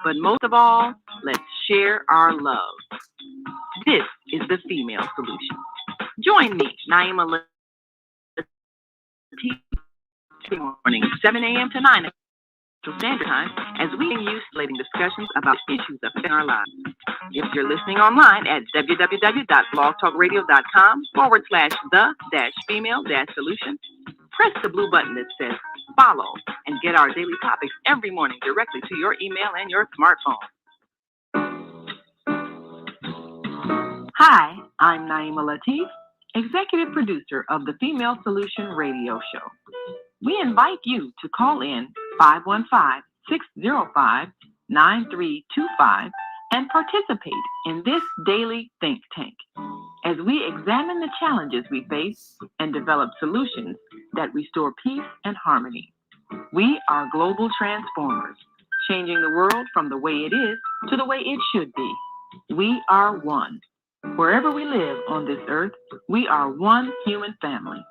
But most of all, let's share our love. This is the female solution. Join me, Naima Latif, morning, 7 a.m. to 9 Central Standard Time, as we continue stimulating discussions about issues affecting our lives. If you're listening online at www.blogtalkradio.com/the-female-solution, press the blue button that says follow and get our daily topics every morning directly to your email and your smartphone. Hi, I'm Naima Latif, executive producer of the Female Solution radio show. We invite you to call in 515-605-9325 and participate in this daily think tank as we examine the challenges we face and develop solutions that restore peace and harmony. We are global transformers, changing the world from the way it is to the way it should be. We are one. Wherever we live on this earth, we are one human family.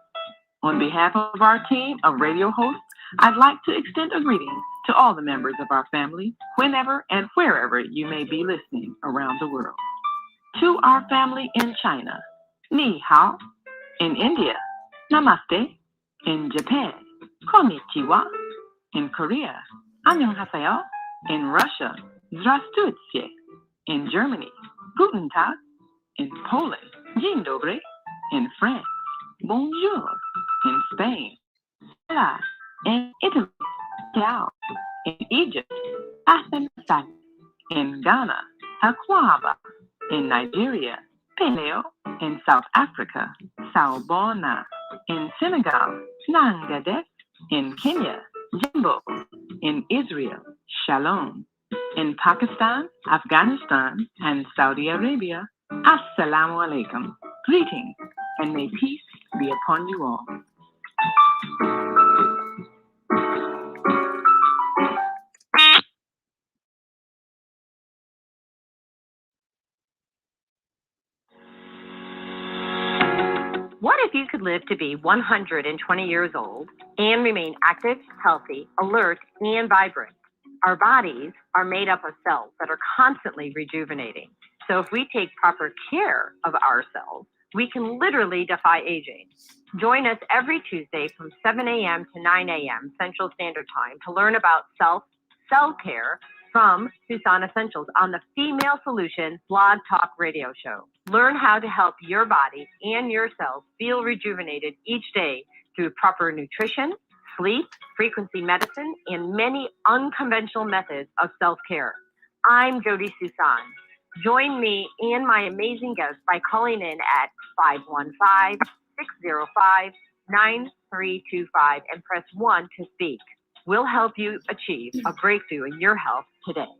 On behalf of our team of radio hosts, I'd like to extend a greeting to all the members of our family, whenever and wherever you may be listening around the world. To our family in China, Ni Hao. In India, Namaste. In Japan, Konnichiwa. In Korea, Annyeonghaseyo. In Russia, Здравствуйте. In Germany, Guten Tag. In Poland, Dzień dobry. In France, Bonjour. In Spain, Hola. In Italy, Ciao. In Egypt, Asenasai. In Ghana, Hakwaba. In Nigeria, Peleo. In South Africa, Sawubona. In Senegal, Nangadet. In Kenya, Jimbo. In Israel, Shalom. In Pakistan, Afghanistan, and Saudi Arabia, Assalamu alaikum. Greetings, and may peace be upon you all. What if you could live to be 120 years old and remain active, healthy, alert, and vibrant? Our bodies are made up of cells that are constantly rejuvenating. So if we take proper care of ourselves, we can literally defy aging. Join us every Tuesday from 7 a.m. to 9 a.m. Central Standard Time to learn about self-care from Suson Essentials on the Female Solution Blog Talk Radio Show. Learn how to help your body and your cells feel rejuvenated each day through proper nutrition, sleep, frequency medicine, and many unconventional methods of self-care. I'm Jodi Suson. Join me and my amazing guests by calling in at 515-605-9325 and press 1 to speak. We'll help you achieve a breakthrough in your health today.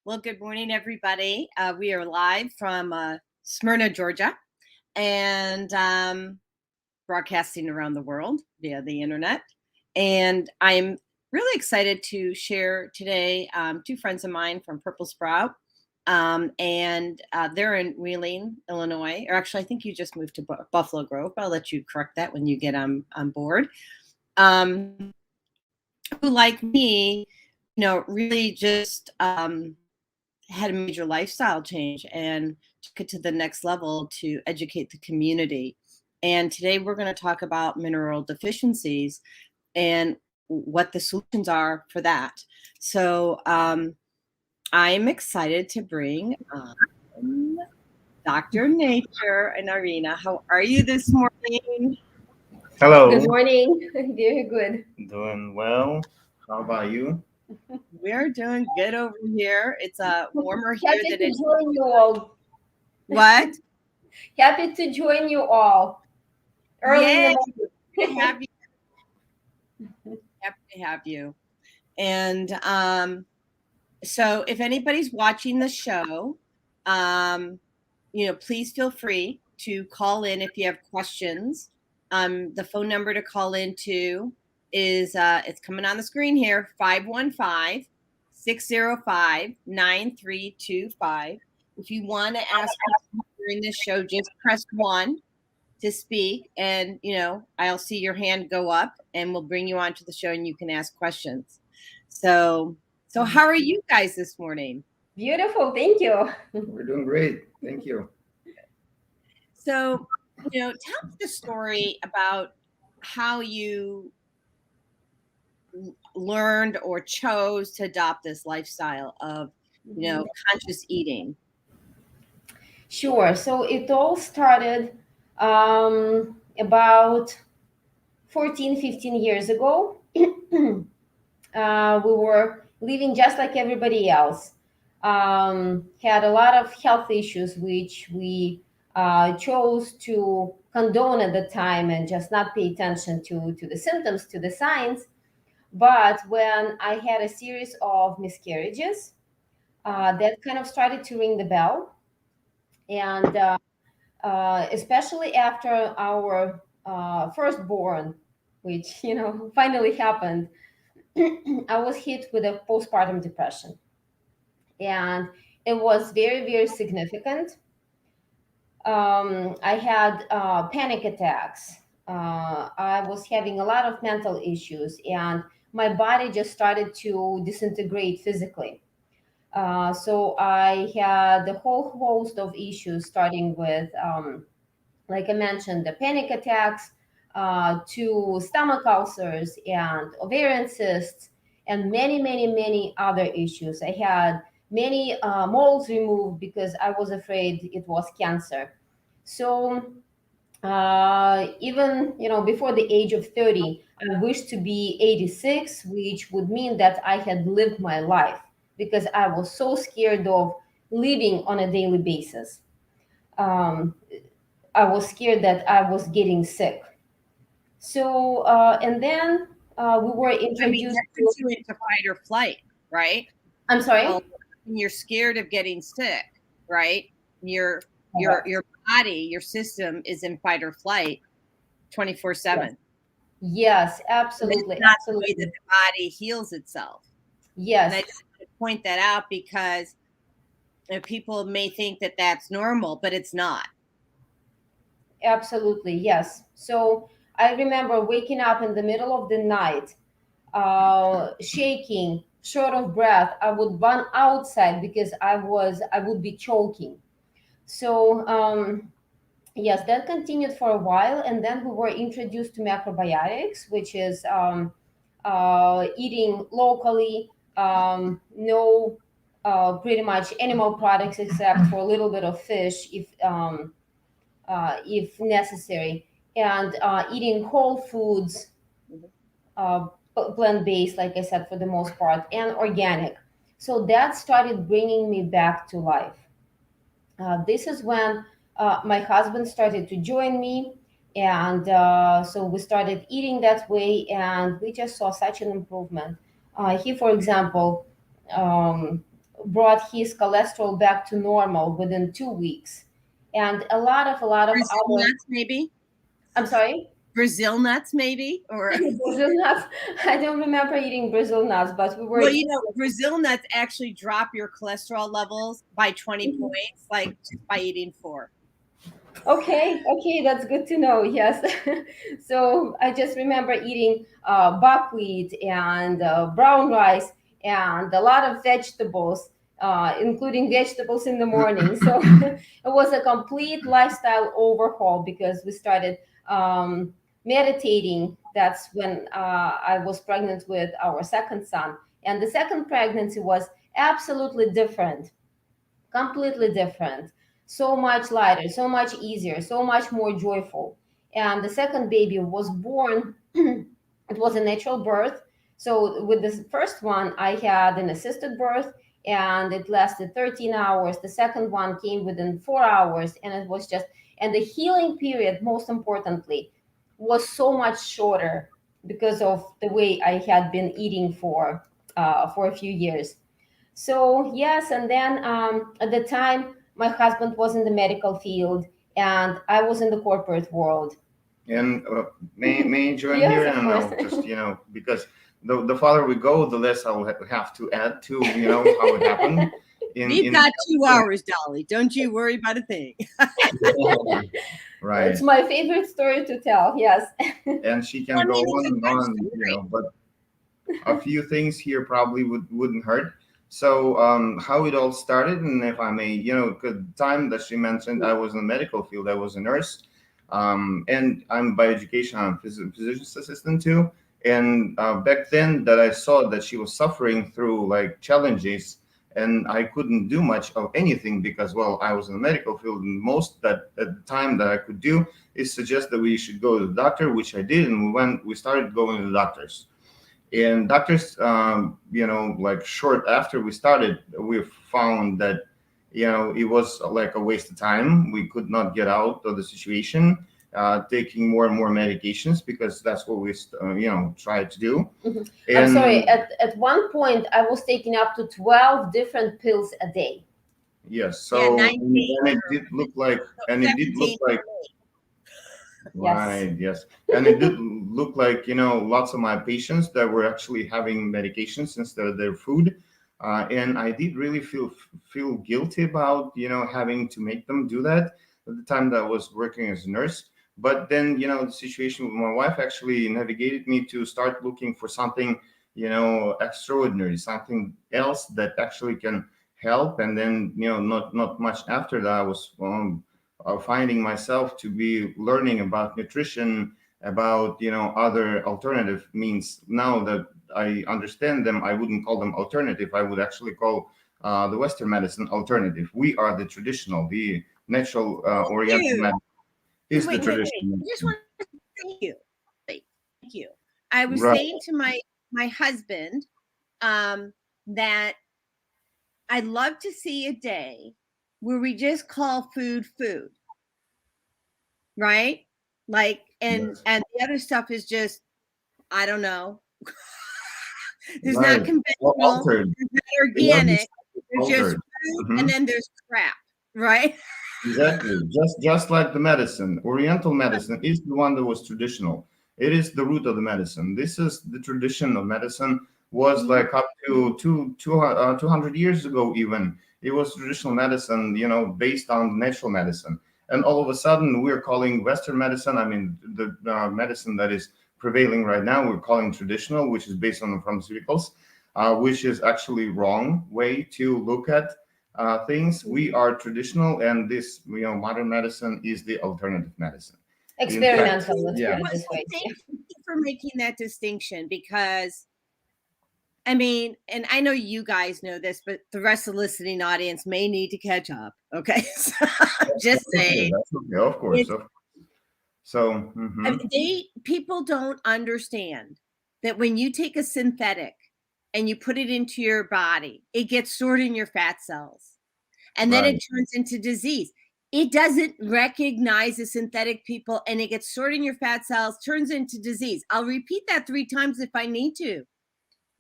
Well, good morning, everybody. We are live from Smyrna, Georgia, and broadcasting around the world via the internet. And I'm really excited to share today two friends of mine from Purple Sprout, and they're in Wheeling, Illinois. Or actually, I think you just moved to Buffalo Grove. I'll let you correct that when you get on board. Who, like me, really just had a major lifestyle change and took it to the next level to educate the community. And today we're going to talk about mineral deficiencies and what the solutions are for that. So I'm excited to bring on Dr. Nature and Irina. How are you this morning? Hello. Good morning. Very good. Doing well. How about you? We're doing good over here. It's warmer here Happy than to it's. join you all. What? Happy to join you all. Early in the morning. Happy to have you. And so if anybody's watching the show, please feel free to call in if you have questions. The phone number to call into is it's coming on the screen here, 515-605-9325. If you want to ask questions during this show, just press 1 to speak, and I'll see your hand go up, and we'll bring you onto the show, and you can ask questions. So how are you guys this morning? Beautiful, thank you. We're doing great. Thank you. So, tell me the story about how you learned or chose to adopt this lifestyle of, conscious eating. Sure. So it all started about 14, 15 years ago. We were living just like everybody else. Had a lot of health issues, which we chose to condone at the time and just not pay attention to the symptoms, to the signs. But when I had a series of miscarriages, that kind of started to ring the bell. And especially after our firstborn, which, finally happened, I was hit with a postpartum depression. And it was very, very significant. I had panic attacks. I was having a lot of mental issues, and my body just started to disintegrate physically. So I had a whole host of issues, starting with, like I mentioned, the panic attacks, to stomach ulcers and ovarian cysts, and many, many, many other issues. I had many moles removed because I was afraid it was cancer. So even before the age of 30, I wished to be 86, which would mean that I had lived my life, because I was so scared of living on a daily basis. I was scared that I was getting sick. So and then we were introduced that puts you into fight or flight, right? I'm sorry? Well, you're scared of getting sick, right? Your body, your system is in fight or flight 24/7. Yes, absolutely. It's not Absolutely. the way that the body heals itself. Yes. And I just want to point that out, because people may think that that's normal, but it's not. Absolutely, yes. So I remember waking up in the middle of the night, shaking, short of breath. I would run outside because I would be choking. So yes, that continued for a while, and then we were introduced to macrobiotics, which is eating locally, no pretty much animal products except for a little bit of fish if necessary, and eating whole foods, plant-based, like I said, for the most part, and organic. So that started bringing me back to life. This is when my husband started to join me, and so we started eating that way, and we just saw such an improvement. He, for example, brought his cholesterol back to normal within 2 weeks, and a lot of Brazil other nuts, maybe. I'm sorry. Brazil nuts, maybe, or Brazil nuts. I don't remember eating Brazil nuts, but we were. Well, Brazil nuts actually drop your cholesterol levels by 20 points, like just by eating 4. Okay, that's good to know. Yes. So I just remember eating buckwheat and brown rice and a lot of vegetables, including vegetables in the morning. So it was a complete lifestyle overhaul, because we started meditating. That's when I was pregnant with our second son. And the second pregnancy was absolutely different, completely different. So much lighter, so much easier, so much more joyful. And the second baby was born, it was a natural birth. So with the first one, I had an assisted birth, and it lasted 13 hours. The second one came within 4 hours, and it was just, and the healing period, most importantly, was so much shorter because of the way I had been eating for a few years. So yes, and then at the time, my husband was in the medical field, and I was in the corporate world. And may I join Yes, here? of And course. I'll just, because the farther we go, the less I'll have to add to, how it happened. We've got 2 hours, Dolly. Don't you worry about a thing. Right. It's my favorite story to tell. Yes. And she can I go mean, on it's a and good on, story. but a few things here probably wouldn't hurt. So how it all started, and if I may, the time that she mentioned, I was in the medical field. I was a nurse, and I'm by education, I'm a physician's assistant too. And back then, that I saw that she was suffering through like challenges, and I couldn't do much of anything because, well, I was in the medical field, and most that at the time that I could do is suggest that we should go to the doctor, which I did, and we started going to the doctors. And doctors, like short after we started, we found that, it was like a waste of time. We could not get out of the situation, taking more and more medications because that's what we, tried to do. Mhm. And I'm sorry. At one point, I was taking up to 12 different pills a day. yes, Yeah, so 19 and it did look like, and it did look 17. like, Yes. right, yes. And it did look like, lots of my patients that were actually having medications instead of their food. And I did really feel guilty about, having to make them do that at the time that I was working as a nurse. But then, the situation with my wife actually navigated me to start looking for something, extraordinary, something else that actually can help. And then, not much after that, I was finding myself to be learning about nutrition, about other alternative means. Now that I understand them, I wouldn't call them alternative. I would actually call the Western medicine alternative. We are the traditional, the natural oriental you. medicine is the Wait. traditional. I just want to thank you. Thank you. I was Right. saying to my husband that I'd love to see a day where we just call food food, right? Like, and Yes. the other stuff is just, I don't know. There's Right. not conventional, Altered. there's not We have organic, this there's just altered. food, Mhm. and then there's crap, right? Exactly. Just like the medicine, Oriental medicine is the one that was traditional. It is the root of the medicine. This is the tradition of medicine was like up to 200 years ago even. It was traditional medicine, based on natural medicine. And all of a sudden we're calling Western medicine, I mean, the medicine that is prevailing right now, we're calling traditional, which is based on the pharmaceuticals, which is actually wrong way to look at things. We are traditional, and this, modern medicine is the alternative medicine. In fact, Experimental, let's yeah. put it this So way. thank you for making that distinction, because I mean, and I know you guys know this, but the rest of the listening audience may need to catch up. Okay. So I'm just saying. That's okay, of course. So, People don't understand that when you take a synthetic and you put it into your body, it gets stored in your fat cells, and then right. it turns into disease. It doesn't recognize the synthetic, people, and it gets stored in your fat cells, turns into disease. I'll repeat that 3 times if I need to.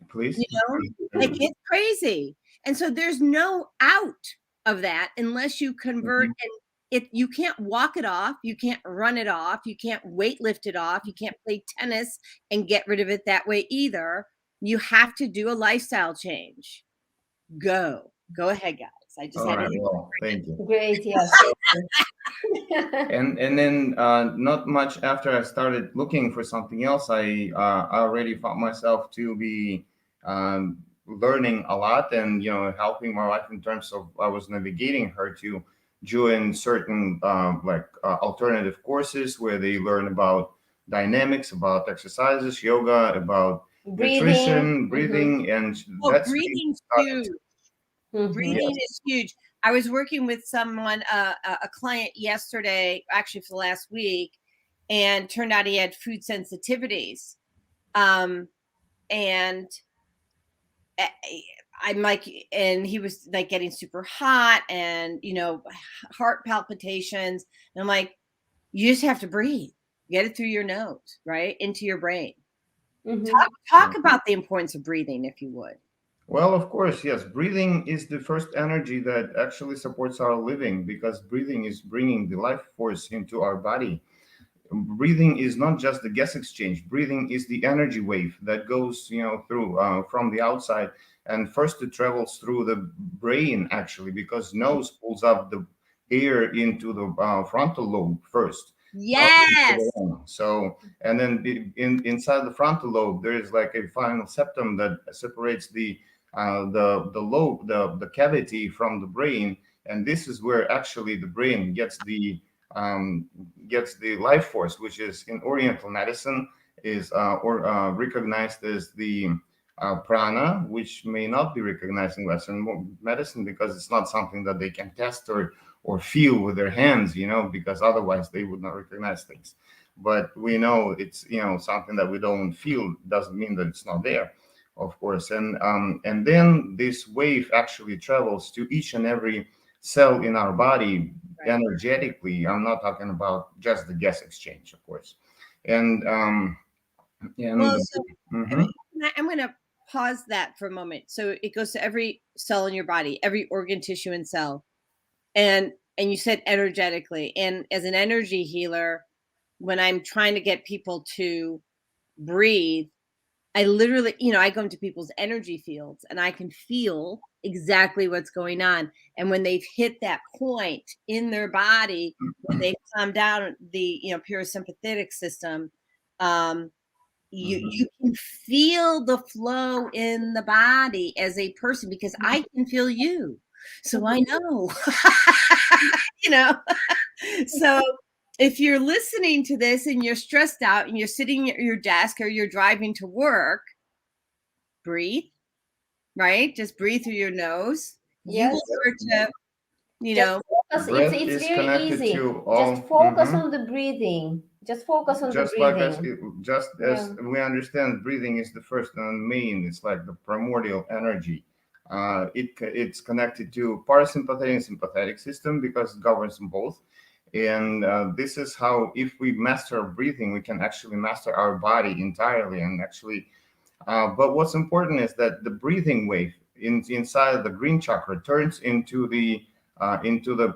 Please. Like, it's crazy. And so there's no out of that unless you convert, and you can't walk it off, you can't run it off, you can't weight lift it off, you can't play tennis and get rid of it that way either. You have to do a lifestyle change. Go ahead, guys. I just All had right. to. Well, thank you. Great, yes. And then not much after I started looking for something else, I already found myself to be learning a lot, and helping my wife in terms of, I was navigating her to join certain alternative courses where they learn about dynamics, about exercises, yoga, about nutrition, breathing, and that's Breathing's huge. Breathing is huge. I was working with someone, a client yesterday, actually for the last week, and turned out he had food sensitivities. And I'm like, and he was like getting super hot and, heart palpitations. And I'm like, you just have to breathe, get it through your nose, right? Into your brain. Talk about the importance of breathing, if you would. Well, of course, yes. Breathing is the first energy that actually supports our living, because breathing is bringing the life force into our body. breathing is not just the gas exchange. Breathing is the energy wave that goes, through from the outside, and first it travels through the brain actually, because nose pulls up the air into the frontal lobe first. Yes. So, and then inside the frontal lobe, there is like a final septum that separates the lobe, the cavity from the brain, and this is where actually the brain gets the life force, which is in Oriental medicine is recognized as the prana, which may not be recognized in Western medicine because it's not something that they can test or feel with their hands, because otherwise they would not recognize things. But we know it's something that we don't feel doesn't mean that it's not there, of course. And then this wave actually travels to each and every cell in our body energetically. I'm not talking about just the gas exchange, of course. And Well, so mhm. I'm going to pause that for a moment. So it goes to every cell in your body, every organ, tissue, and cell. And you said energetically. And as an energy healer, when I'm trying to get people to breathe, I literally, I go into people's energy fields and I can feel exactly what's going on. And when they've hit that point in their body, when they calm down the, parasympathetic system, you can feel the flow in the body as a person, because I can feel you. So I know, so if you're listening to this and you're stressed out and you're sitting at your desk or you're driving to work, breathe, right? Just breathe through your nose. You will start to, Focus. Breath It's is very connected easy. to all. Just focus on the breathing. Just focus on the Just like breathing. as we understand, breathing is the first and main. It's like the primordial energy. It's connected to parasympathetic and sympathetic system because it governs them both. And this is how, if we master our breathing, we can actually master our body entirely. And actually, but what's important is that the breathing wave inside the green chakra turns into the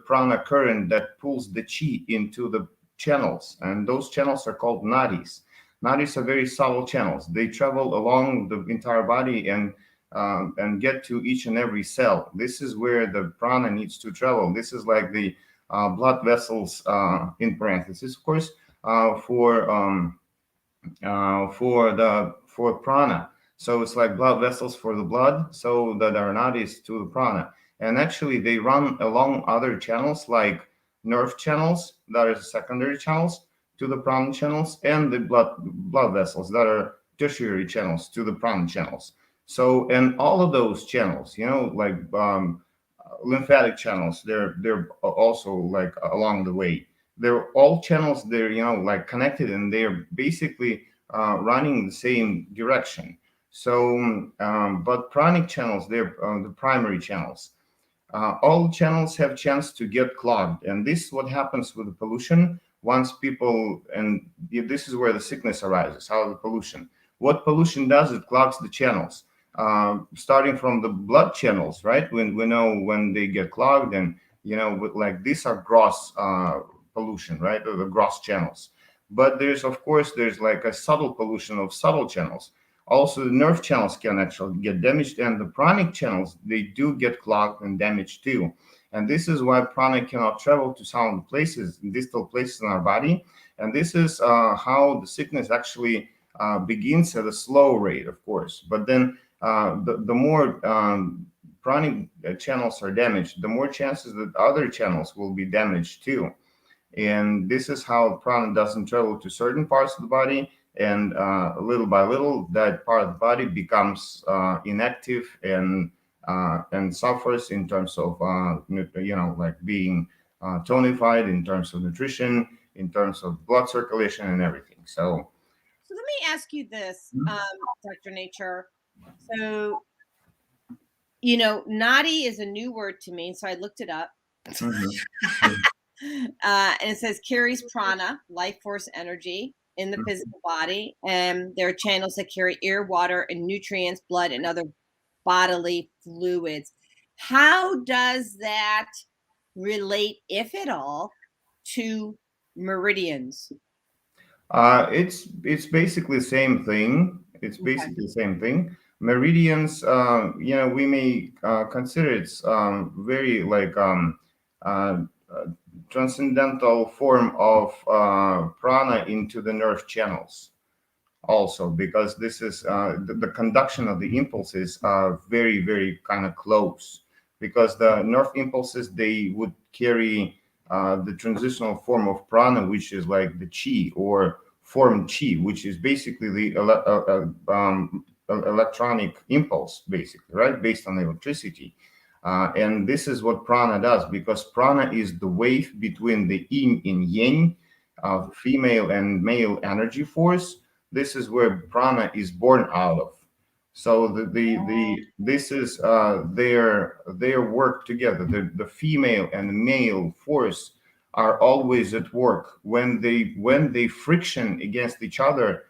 prana current that pulls the chi into the channels, and those channels are called nadis. Nadis are very subtle channels. They travel along the entire body and get to each and every cell. This is where the prana needs to travel. This is like the blood vessels in parentheses, of course, for prana. So it's like blood vessels for the blood, so that are nadis to the prana. And actually, they run along other channels like nerve channels, that are secondary channels to the prana channels, and the blood vessels that are tertiary channels to the prana channels. So, and all of those channels, like lymphatic channels, they're also like along the way. They're all channels. They're like connected, and they're basically running the same direction. So, but pranic channels, they're the primary channels. All channels have chance to get clogged, and this is what happens with the pollution. Once people, and this is where the sickness arises. How the pollution? What pollution does? It clogs the channels, starting from the blood channels, right? When we know when they get clogged, and with like these are gross pollution, right? Or the gross channels. But there's like a subtle pollution of subtle channels. Also, the nerve channels can actually get damaged, and the pranic channels, they do get clogged and damaged too. And this is why prana cannot travel to some places, distal places in our body. And this is how the sickness actually begins at a slow rate, of course. But then the more pranic channels are damaged, the more chances that other channels will be damaged too. And this is how prana doesn't travel to certain parts of the body, and little by little that part of the body becomes inactive and suffers in terms of like being tonified, in terms of nutrition, in terms of blood circulation and everything. So let me ask you this, Dr. Nature. So nadi is a new word to me, so I looked it up. And it says carries prana, life force energy, in the physical body, and there are channels that carry air, water, and nutrients, blood, and other bodily fluids. How does that relate, if at all, to meridians? It's basically the same thing. It's Okay. basically the same thing. Meridians, we may consider it's very like uh, transcendental form of prana into the nerve channels also, because this is the conduction of the impulses are very very kind of close, because the nerve impulses, they would carry the transitional form of prana, which is like the chi, or form chi, which is basically the electronic impulse, basically, right, based on electricity. And this is what prana does, because prana is the wave between the yin and yang, female and male energy force. This is where prana is born out of. So the this is their work together. The female and the male force are always at work. When they friction against each other,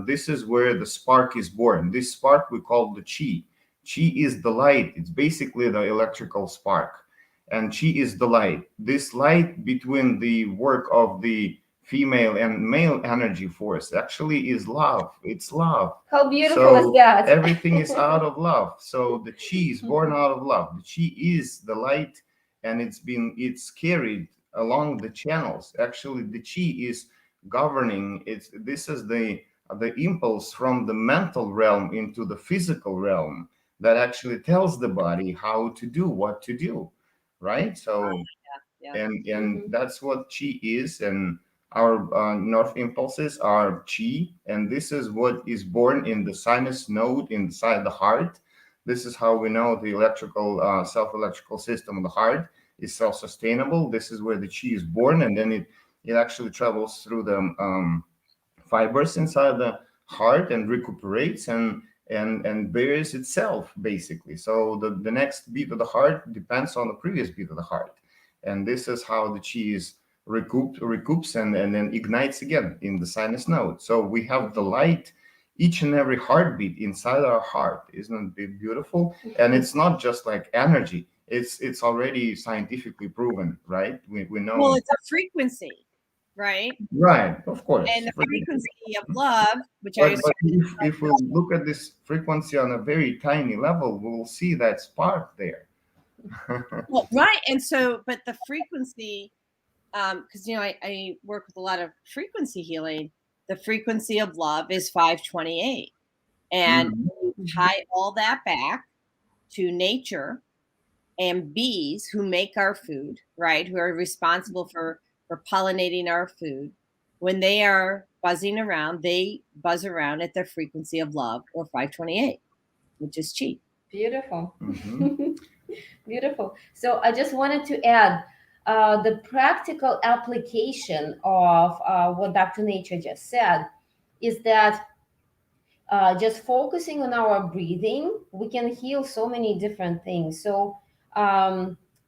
this is where the spark is born. This spark we call the chi. Chi is the light. It's basically the electrical spark, and chi is the light. This light between the work of the female and male energy force actually is love. It's love. How beautiful is So that? everything is out of love. So the chi is born out of love. The chi is the light, and it's carried along the channels. Actually, the chi is governing. This is the impulse from the mental realm into the physical realm that actually tells the body how to do what to do, right? So Yeah. and Mhm. that's what chi is. And our nerve impulses are chi, and this is what is born in the sinus node inside the heart. This is how we know the electrical self-electrical system of the heart is self-sustainable. This is where the chi is born, and then it actually travels through the fibers inside the heart and recuperates and buries itself, basically. So the next beat of the heart depends on the previous beat of the heart, and this is how the chi is recoups and then ignites again in the sinus node. So we have the light each and every heartbeat inside our heart. Isn't it beautiful? And it's not just like energy, it's already scientifically proven, right? We Well, know. it's a frequency, right? Right, of course. And the frequency of love, which I But assume. if we look at this frequency on a very tiny level, we'll see that spark there. Well, right. And so, but the frequency, because I work with a lot of frequency healing. The frequency of love is 528, and Mhm. you tie all that back to nature and bees who make our food, right? Who are responsible for pollinating our food. When they are buzzing around, they buzz around at the frequency of love, or 528, which is chi. Beautiful. Mhm. Beautiful. So I just wanted to add the practical application of what Dr. Nature just said is that just focusing on our breathing, we can heal so many different things. So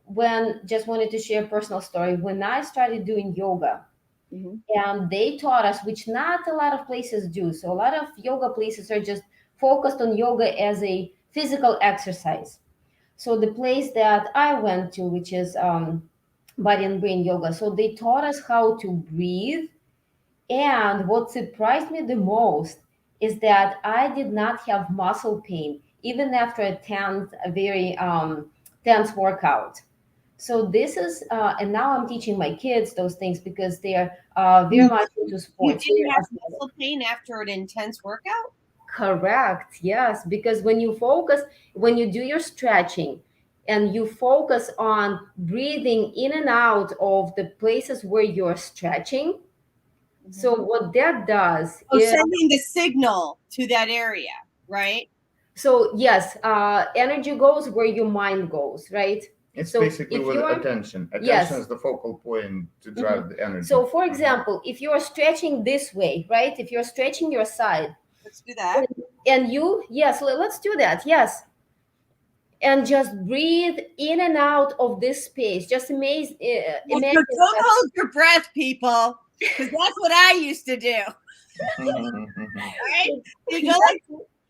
when just wanted to share a personal story, when I started doing yoga, Mm-hmm. and they taught us, which not a lot of places do. So a lot of yoga places are just focused on yoga as a physical exercise. So the place that I went to, which is body and brain yoga, so they taught us how to breathe. And what surprised me the most is that I did not have muscle pain even after a very tense workout. So this is, and now I'm teaching my kids those things because they are very much into You sports. didn't have muscle pain after an intense workout? Correct. Yes, because when you focus, when you do your stretching and you focus on breathing in and out of the places where you're stretching, so what that does Oh, is, sending the signal to that area, right? so yes, energy goes where your mind goes, right? It's So basically if with you are, attention. Attention yes. is the focal point to Mhm. drive the energy. So for example, if you are stretching this way, right? If you're stretching your side, Let's do that. and you, yes, let's do that. Yes. And just breathe in and out of this space. Just Well, imagine so don't that. hold your breath, people, because that's what I used to do. Right? So you go like,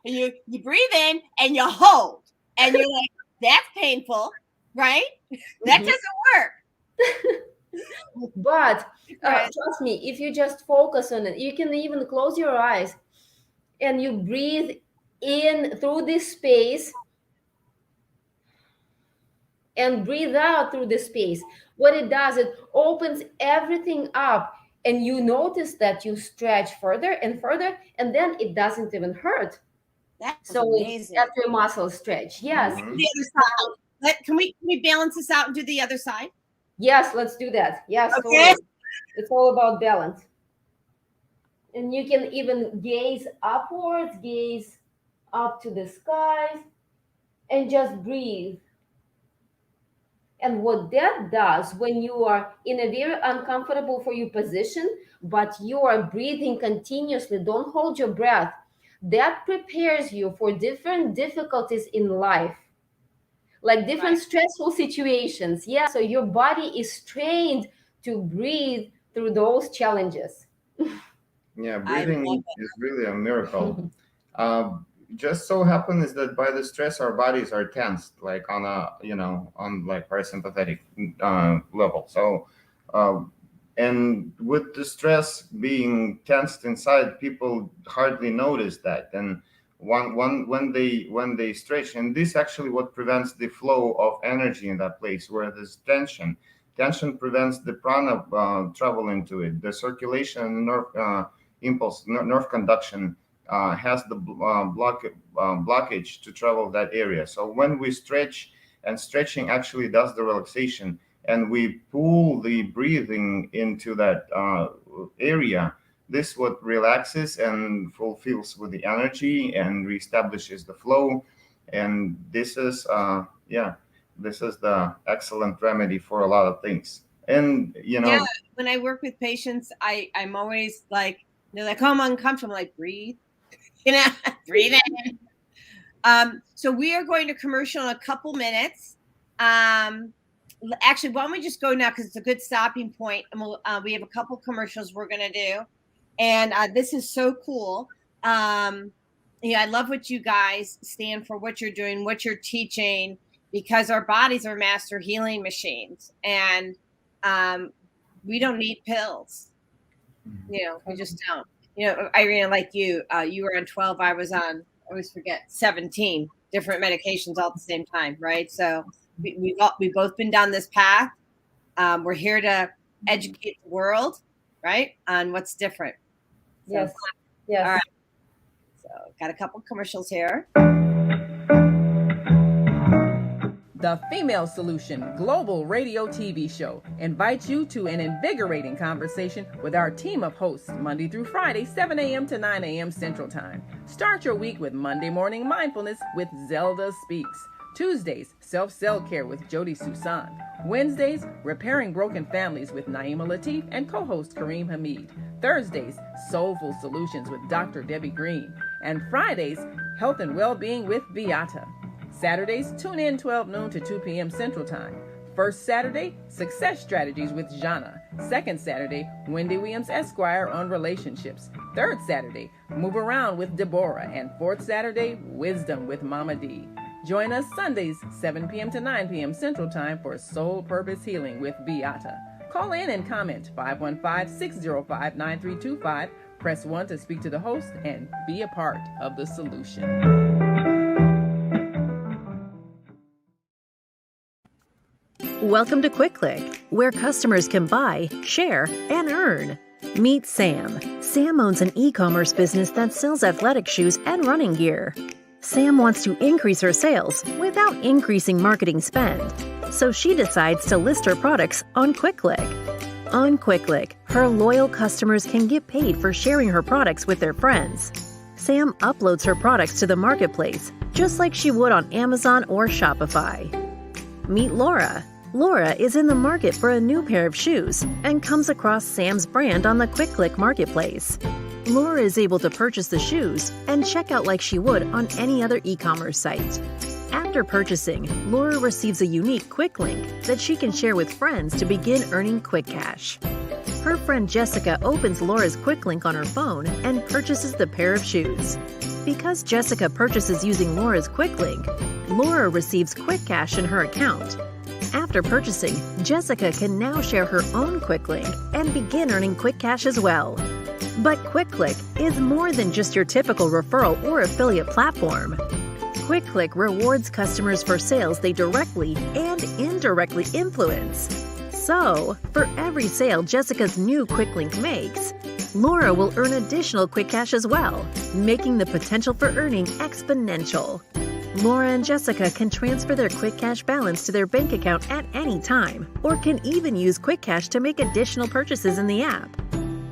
and you breathe in and you hold, and you're like, that's painful, right? That Mhm. doesn't work. But Right. trust me, if you just focus on it, you can even close your eyes and you breathe in through this space and breathe out through this space. What it does, it opens everything up, and you notice that you stretch further and further, and then it doesn't even hurt. That's So amazing. that's your muscle stretch. Yes. Mhm. The other side. Can we balance this out and do the other side? Yes, let's do that. Yes, Okay. totally. It's all about balance. And you can even gaze upwards, gaze up to the skies, and just breathe. And what that does, when you are in a very uncomfortable for you position, but you are breathing continuously, don't hold your breath, that prepares you for different difficulties in life, like different stressful situations. Yeah, so your body is trained to breathe through those challenges. Yeah, I breathing love is really a miracle. Just so happens that by the stress, our bodies are tensed, like on a, on like parasympathetic level. So, and with the stress being tensed inside, people hardly notice that. And when they stretch, and this actually what prevents the flow of energy in that place where there's tension. Tension prevents the prana travel into it, the circulation, nerve impulse, nerve conduction has the blockage to travel that area. So when we stretch, and stretching actually does the relaxation, and we pull the breathing into that area, this what relaxes and fulfills with the energy and reestablishes the flow. And this is this is the excellent remedy for a lot of things. And Yeah, when I work with patients, I'm always like, they're like, oh, I'm uncomfortable. I'm like, breathe, breathe in. So we are going to commercial in a couple minutes. Actually, why don't we just go now, because it's a good stopping point, and we have a couple commercials we're going to do, and this is so cool. I love what you guys stand for, what you're doing, what you're teaching, because our bodies are master healing machines, and we don't need pills. We just don't. Irina, like you were on 12. I was on, I always forget, 17 different medications all at the same time, right? So we've both been down this path. We're here to educate the world, right, on what's different. So, Yes. Yes. All right. So got a couple commercials here. The Female Solution Global Radio TV Show invites you to an invigorating conversation with our team of hosts Monday through Friday, 7 a.m. to 9 a.m. Central Time. Start your week with Monday Morning Mindfulness with Zelda Speaks. Tuesdays, Self-Cell Care with Jodi Suson. Wednesdays, Repairing Broken Families with Naima Latif and co-host Karim Hamid. Thursdays, Soulful Solutions with Dr. Debbie Green. And Fridays, Health and Wellbeing with Beata. Saturdays, tune in 12 noon to 2 p.m. Central Time. First Saturday, Success Strategies with Jana. Second Saturday, Wendy Williams Esquire on relationships. Third Saturday, Move Around with Deborah. And fourth Saturday, Wisdom with Mama D. Join us Sundays, 7 p.m. to 9 p.m. Central Time for Soul Purpose Healing with Beata. Call in and comment 515-605-9325. Press 1 to speak to the host and be a part of the solution. Welcome to Quick Click, where customers can buy, share, and earn. Meet Sam. Sam owns an e-commerce business that sells athletic shoes and running gear. Sam wants to increase her sales without increasing marketing spend, so she decides to list her products on Quick Click. On Quick Click, her loyal customers can get paid for sharing her products with their friends. Sam uploads her products to the marketplace, just like she would on Amazon or Shopify. Meet Laura. Laura is in the market for a new pair of shoes and comes across Sam's brand on the Quick Click marketplace. Laura is able to purchase the shoes and check out like she would on any other e-commerce site. After purchasing, Laura receives a unique Quick Link that she can share with friends to begin earning quick cash. Her friend Jessica opens Laura's Quick Link on her phone and purchases the pair of shoes. Because Jessica purchases using Laura's Quick Link, Laura receives quick cash in her account. After purchasing, Jessica can now share her own quick link and begin earning quick cash as well. But QuickClick is more than just your typical referral or affiliate platform. QuickClick rewards customers for sales they directly and indirectly influence. So, for every sale Jessica's new quick link makes, Laura will earn additional quick cash as well, making the potential for earning exponential. Laura and Jessica can transfer their quick cash balance to their bank account at any time, or can even use quick cash to make additional purchases in the app.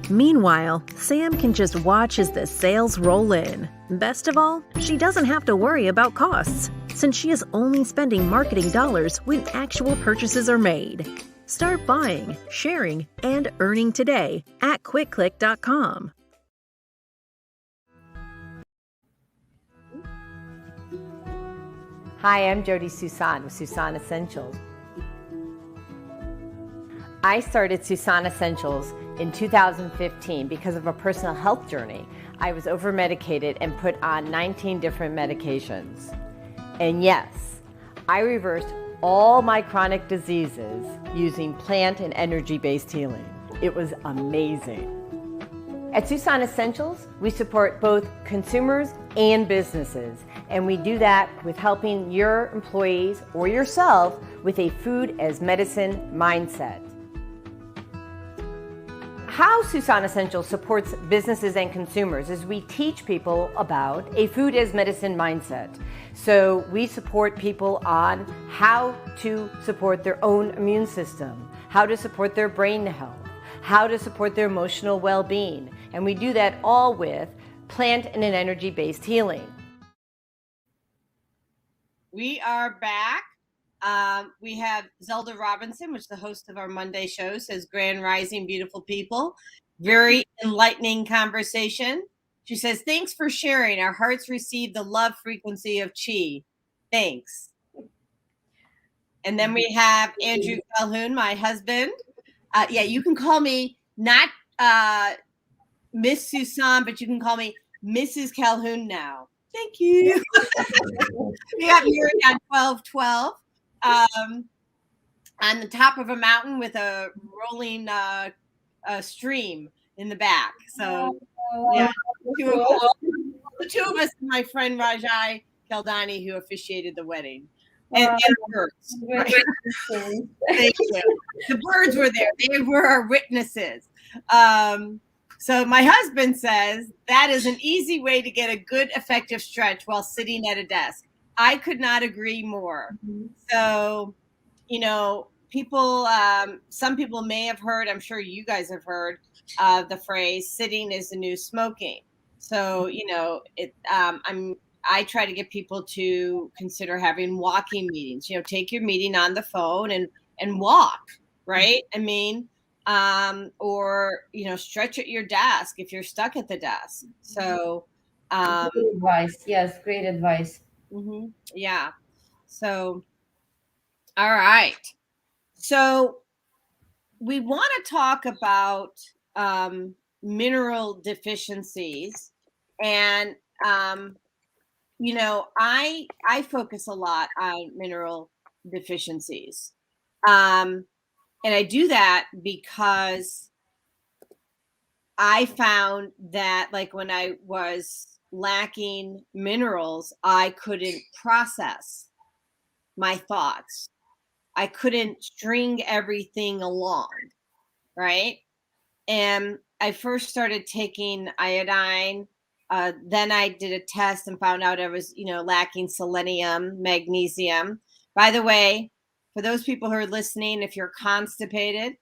Meanwhile, Sam can just watch as the sales roll in. Best of all, she doesn't have to worry about costs, since she is only spending marketing dollars when actual purchases are made. Start buying, sharing, and earning today at quickclick.com. Hi, I'm Jodi Suson with Suson Essentials. I started Suson Essentials in 2015 because of a personal health journey. I was over-medicated and put on 19 different medications. And yes, I reversed all my chronic diseases using plant and energy-based healing. It was amazing. At Suson Essentials, we support both consumers and businesses, and we do that with helping your employees or yourself with a food as medicine mindset. How Suson Essentials supports businesses and consumers is we teach people about a food as medicine mindset. So we support people on how to support their own immune system, how to support their brain health, how to support their emotional well-being. And we do that all with plant and an energy-based healing. We are back. We have Zelda Robinson, which is the host of our Monday show, says, Grand Rising, beautiful people. Very enlightening conversation. She says, thanks for sharing. Our hearts receive the love frequency of chi. Thanks. And then we have Andrew Calhoun, my husband. Yeah, you can call me not Miss Susan, but you can call me Mrs. Calhoun now. Thank you. We got married on 12/12 on the top of a mountain with a rolling stream in the back. So yeah, the two of us and my friend Rajai Keldani, who officiated the wedding. And the birds. Right? Thank you. The birds were there. They were our witnesses. So my husband says that is an easy way to get a good, effective stretch while sitting at a desk. I could not agree more. Mm-hmm. So, you know, people, some people may have heard, I'm sure you guys have heard the phrase, sitting is the new smoking. So, you know, I try to get people to consider having walking meetings. You know, take your meeting on the phone and walk, right? I mean, or, you know, stretch at your desk if you're stuck at the desk. So, great advice. Yes, great advice. Mm-hmm. Yeah. So, all right. So we want to talk about mineral deficiencies, and you know, I focus a lot on mineral deficiencies. And I do that because I found that, like, when I was lacking minerals, I couldn't process my thoughts. I couldn't string everything along, right? And I first started taking iodine. Then I did a test and found out I was, you know, lacking selenium, magnesium. By the way, for those people who are listening, if you're constipated,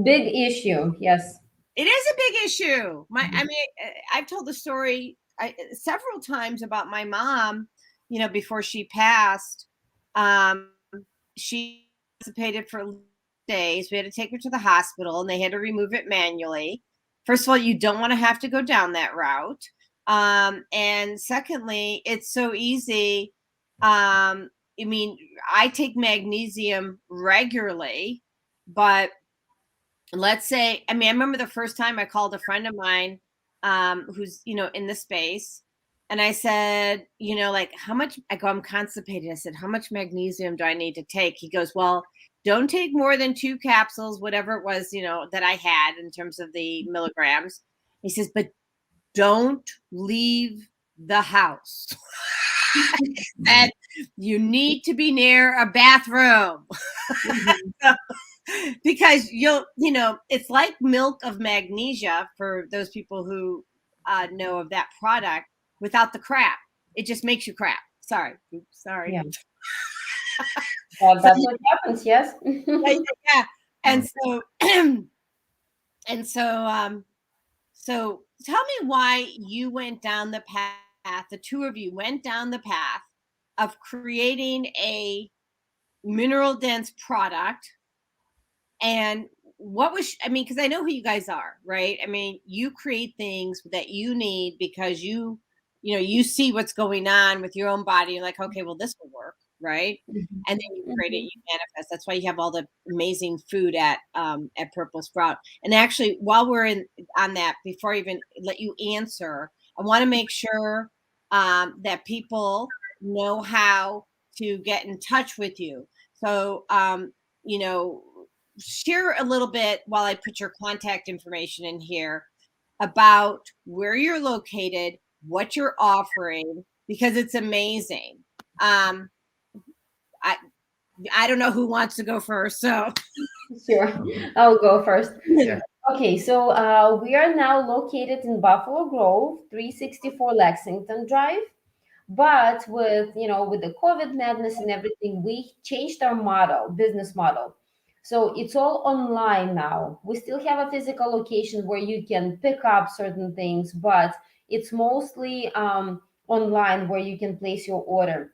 big issue. Yes, it is a big issue. I mean, I've told the story several times about my mom. You know, before she passed, she constipated for days. We had to take her to the hospital, and they had to remove it manually. First of all, you don't want to have to go down that route. And secondly, it's so easy. I mean, I take magnesium regularly, but let's say, I mean, I remember the first time I called a friend of mine who's, you know, in the space, and I said, like, how much? I go, I'm constipated. I said, how much magnesium do I need to take? He goes, well, don't take more than 2 capsules, whatever it was, that I had in terms of the milligrams. He says, but don't leave the house. That you need to be near a bathroom. Because it's like milk of magnesia for those people who know of that product without the crap. It just makes you crap. Sorry. Oops, sorry. Yeah. Well, that's what happens. Yes. Yeah. And so tell me why you went down the path. The two of you went down the path of creating a mineral dense product. And what was, because I know who you guys are, right? You create things that you need because you see what's going on with your own body. You're like, okay, well, this will work, right? Mm-hmm. And then you create it, you manifest. That's why you have all the amazing food at Purple Sprout. And actually, while we're on that, before I even let you answer, I want to make sure that people know how to get in touch with you. So, share a little bit while I put your contact information in here about where you're located, what you're offering, because it's amazing. I don't know who wants to go first, so Sure, I'll go first. Yeah. Okay, so we are now located in Buffalo Grove, 364 Lexington Drive. But with the COVID madness and everything, we changed our business model. So it's all online now. We still have a physical location where you can pick up certain things, but it's mostly online where you can place your order.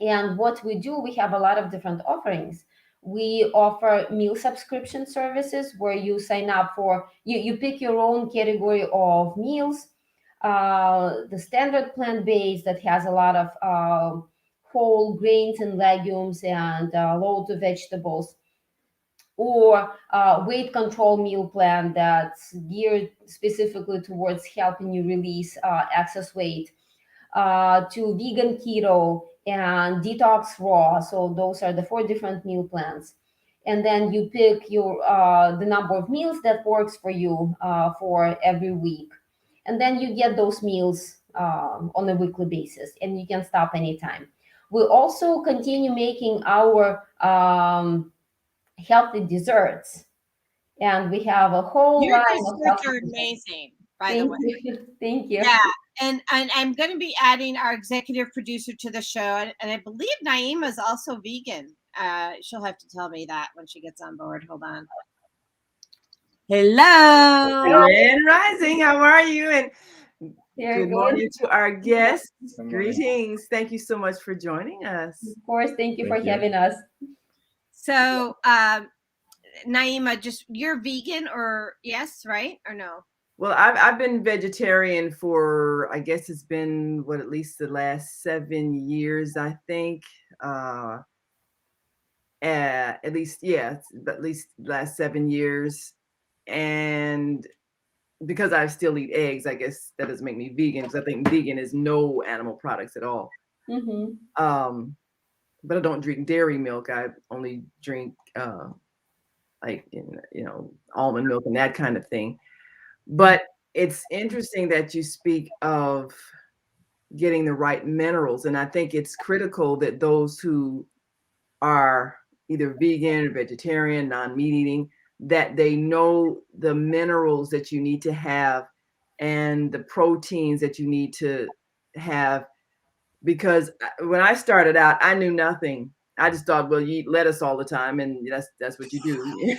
And what we do, we have a lot of different offerings. We offer meal subscription services where you sign up for, you pick your own category of meals. The standard plant-based that has a lot of whole grains and legumes and loads of vegetables, or weight control meal plan that's geared specifically towards helping you release excess weight, to vegan keto and detox raw. So those are the 4 different meal plans. And then you pick your the number of meals that works for you for every week. And then you get those meals on a weekly basis, and you can stop anytime. We also continue making our healthy desserts, and we have a whole your line desserts of are amazing, by the way. Thank you. Yeah, and I'm going to be adding our executive producer to the show, and I believe Naima is also vegan. She'll have to tell me that when she gets on board. Hold on. Hello. Grand Rising, how are you? And Very good morning to our guests. Greetings. Thank you so much for joining us. Of course, thank you for having us. So, Naima, just you're vegan, or yes, right, or no? Well, I've been vegetarian for, I guess it's been at least the last 7 years, I think. At least last 7 years. And because I still eat eggs, I guess that doesn't make me vegan, because I think vegan is no animal products at all. Mm-hmm. But I don't drink dairy milk. I only drink almond milk and that kind of thing. But it's interesting that you speak of getting the right minerals. And I think it's critical that those who are either vegan or vegetarian, non-meat eating, that they know the minerals that you need to have and the proteins that you need to have. Because when I started out, I knew nothing. I just thought, well, you eat lettuce all the time, and that's what you do.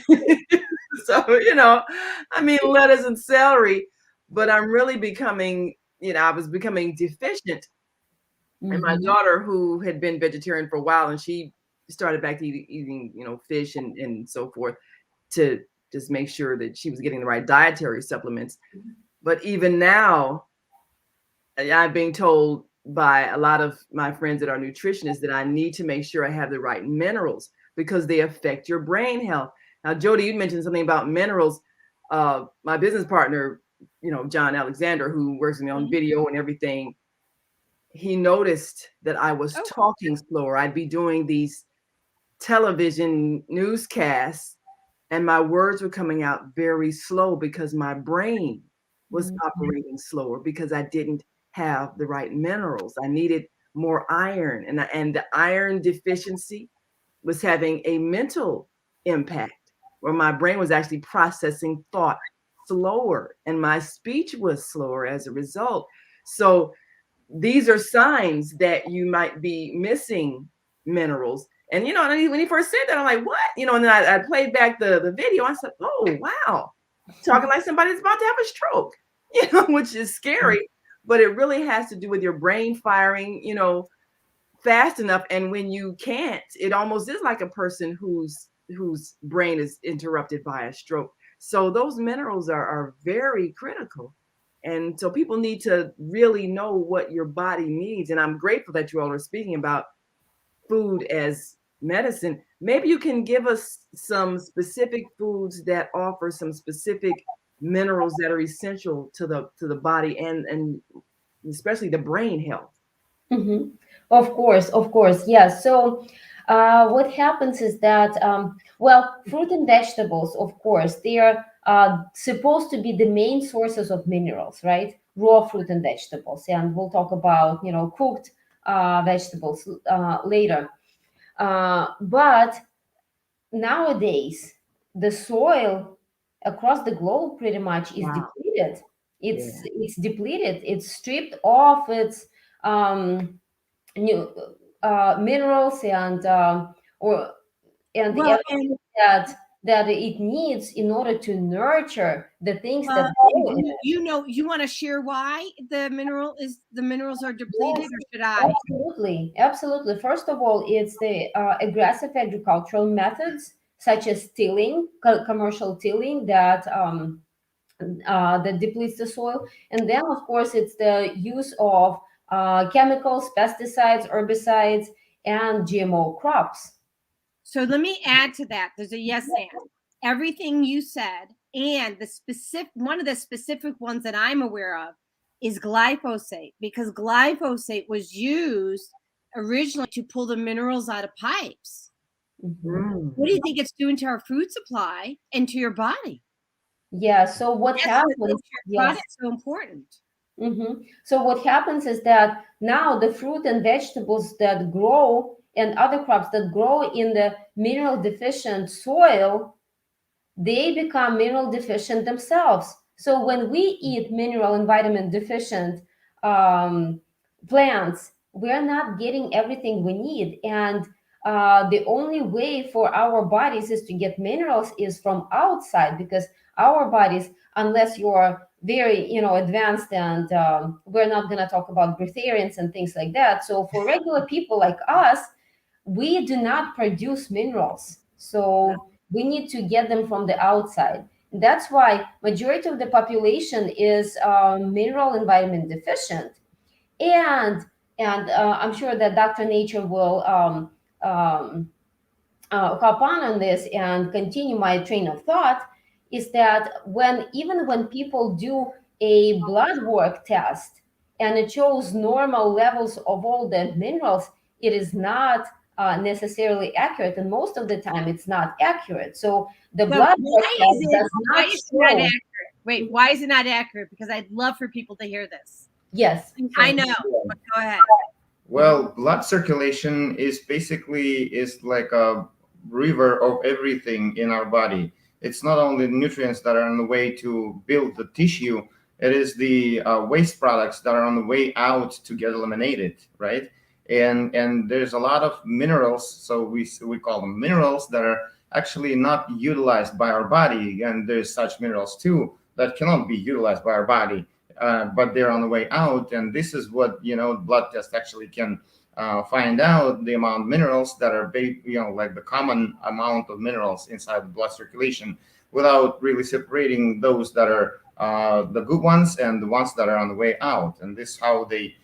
So, lettuce and celery. But I'm really becoming, I was becoming deficient. Mm-hmm. And my daughter, who had been vegetarian for a while, and she started back to eating, fish and so forth, to just make sure that she was getting the right dietary supplements. But even now, I'm being told by a lot of my friends that are nutritionists that I need to make sure I have the right minerals, because they affect your brain health. Now, Jodi, you mentioned something about minerals. My business partner, John Alexander, who works with me on video and everything, he noticed that I was talking slower. I'd be doing these television newscasts and my words were coming out very slow because my brain was operating slower because I didn't have the right minerals. I needed more iron, and the iron deficiency was having a mental impact where my brain was actually processing thought slower and my speech was slower as a result. So these are signs that you might be missing minerals. And, when he first said that, I'm like, what? And then I played back the video. I said, oh, wow. Talking like somebody's about to have a stroke, which is scary. But it really has to do with your brain firing, fast enough. And when you can't, it almost is like a person whose brain is interrupted by a stroke. So those minerals are very critical. And so people need to really know what your body needs. And I'm grateful that you all are speaking about food as medicine. Maybe you can give us some specific foods that offer some specific minerals that are essential to the body and especially the brain health. Mm-hmm. Of course, yes. So what happens is that, fruit and vegetables, of course, they are supposed to be the main sources of minerals, right? Raw fruit and vegetables. And we'll talk about, cooked vegetables later. But nowadays, the soil across the globe pretty much is depleted. It's depleted. It's stripped of its new minerals and the elements that it needs in order to nurture the things that grow in it. You want to share why the minerals are depleted, or should I? Absolutely. First of all, it's the aggressive agricultural methods such as tilling, commercial tilling that depletes the soil, and then of course it's the use of chemicals, pesticides, herbicides, and GMO crops. So let me add to that. There's a yes and. Everything you said, and one of the specific ones that I'm aware of is glyphosate, because glyphosate was used originally to pull the minerals out of pipes. Mm-hmm. What do you think it's doing to our food supply and to your body? Yeah. So what happens? Yes, it's so important. Mm-hmm. So what happens is that now the fruit and vegetables that grow and other crops that grow in the mineral deficient soil, they become mineral deficient themselves. So when we eat mineral and vitamin deficient plants, we're not getting everything we need. And the only way for our bodies is to get minerals is from outside, because our bodies, unless you're very advanced, and we're not going to talk about breatharians and things like that. So for regular people like us, we do not produce minerals. So we need to get them from the outside. That's why majority of the population is mineral and vitamin deficient. And I'm sure that Dr. Nature will hop on this and continue my train of thought, is that even when people do a blood work test and it shows normal levels of all the minerals, it is not necessarily accurate, and most of the time it's not accurate. So the blood work test does not show. Wait, why is it not accurate? Because I'd love for people to hear this. Yes, I know. But go ahead. Well, blood circulation is like a river of everything in our body. It's not only the nutrients that are on the way to build the tissue, it is the waste products that are on the way out to get eliminated, right? And there's a lot of minerals, so we call them minerals, that are actually not utilized by our body. And there's such minerals too that cannot be utilized by our body, but they're on the way out. And this is what blood test actually can find out: the amount of minerals that are like the common amount of minerals inside the blood circulation, without really separating those that are the good ones and the ones that are on the way out. And this is how they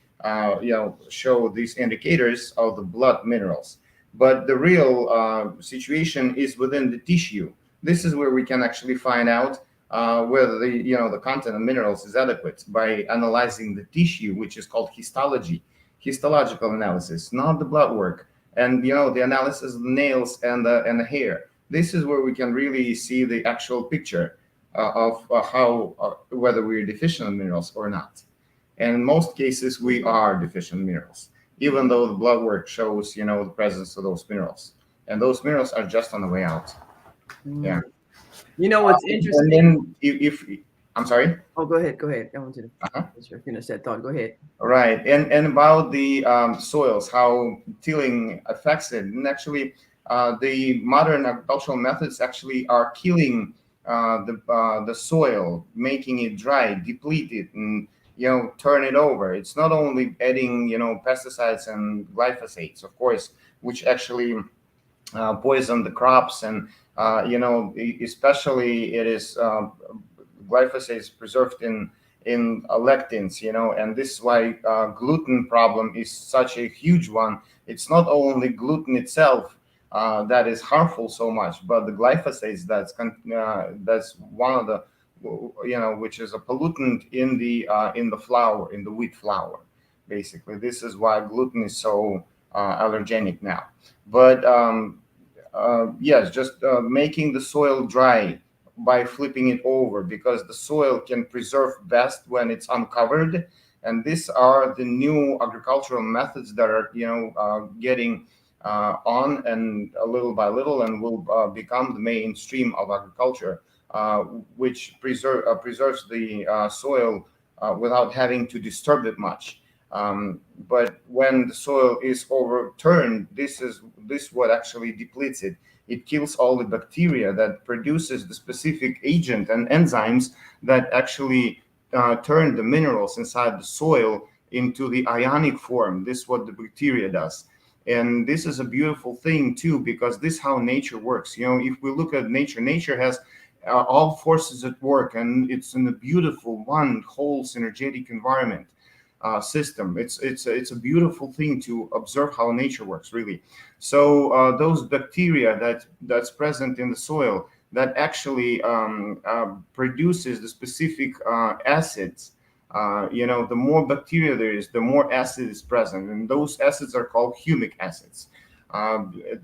show these indicators of the blood minerals. But the real situation is within the tissue. This is where we can actually find out whether the content of minerals is adequate by analyzing the tissue, which is called histology. histological analysis, not the blood work, and the analysis of the nails and the hair. This is where we can really see the actual picture of how whether we're deficient in minerals or not. And in most cases, we are deficient in minerals, even though the blood work shows the presence of those minerals, and those minerals are just on the way out. Yeah. You know what's And interesting? then if I'm sorry. Oh, go ahead. Go ahead. I want you to Uh-huh. finish that thought. Go ahead. Right, and about the soils, how tilling affects it, and actually, the modern agricultural methods actually are killing the soil, making it dry, deplete it, and turn it over. It's not only adding pesticides and glyphosates, of course, which actually poison the crops, and especially it is glyphosate is preserved in lectins, and this is why gluten problem is such a huge one. It's not only gluten itself that is harmful so much, but the glyphosates that's one of the which is a pollutant in the flour, in the wheat flour. Basically, this is why gluten is so allergenic now. But yes, just making the soil dry by flipping it over, because the soil can preserve best when it's uncovered. And these are the new agricultural methods that are getting on, and a little by little, and will become the mainstream of agriculture, which preserves the soil without having to disturb it much. But when the soil is overturned, this what actually depletes it. It kills all the bacteria that produces the specific agent and enzymes that actually turn the minerals inside the soil into the ionic form. This is what the bacteria does. And this is a beautiful thing too, because this is how nature works. If we look at nature, nature has all forces at work, and it's in a beautiful one whole synergetic environment. System. It's a beautiful thing to observe how nature works, really. So those bacteria that's present in the soil that actually produces the specific acids. The more bacteria there is, the more acid is present, and those acids are called humic acids.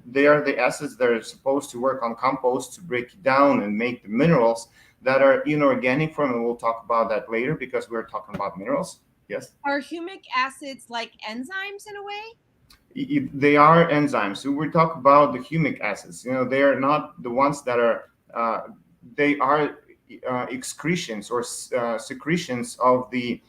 They are the acids that are supposed to work on compost to break it down and make the minerals that are inorganic form, and we'll talk about that later because we're talking about minerals. Yes. Are humic acids like enzymes in a way? They are enzymes. So we talk about the humic acids. They are not the ones that are. They are excretions or secretions of the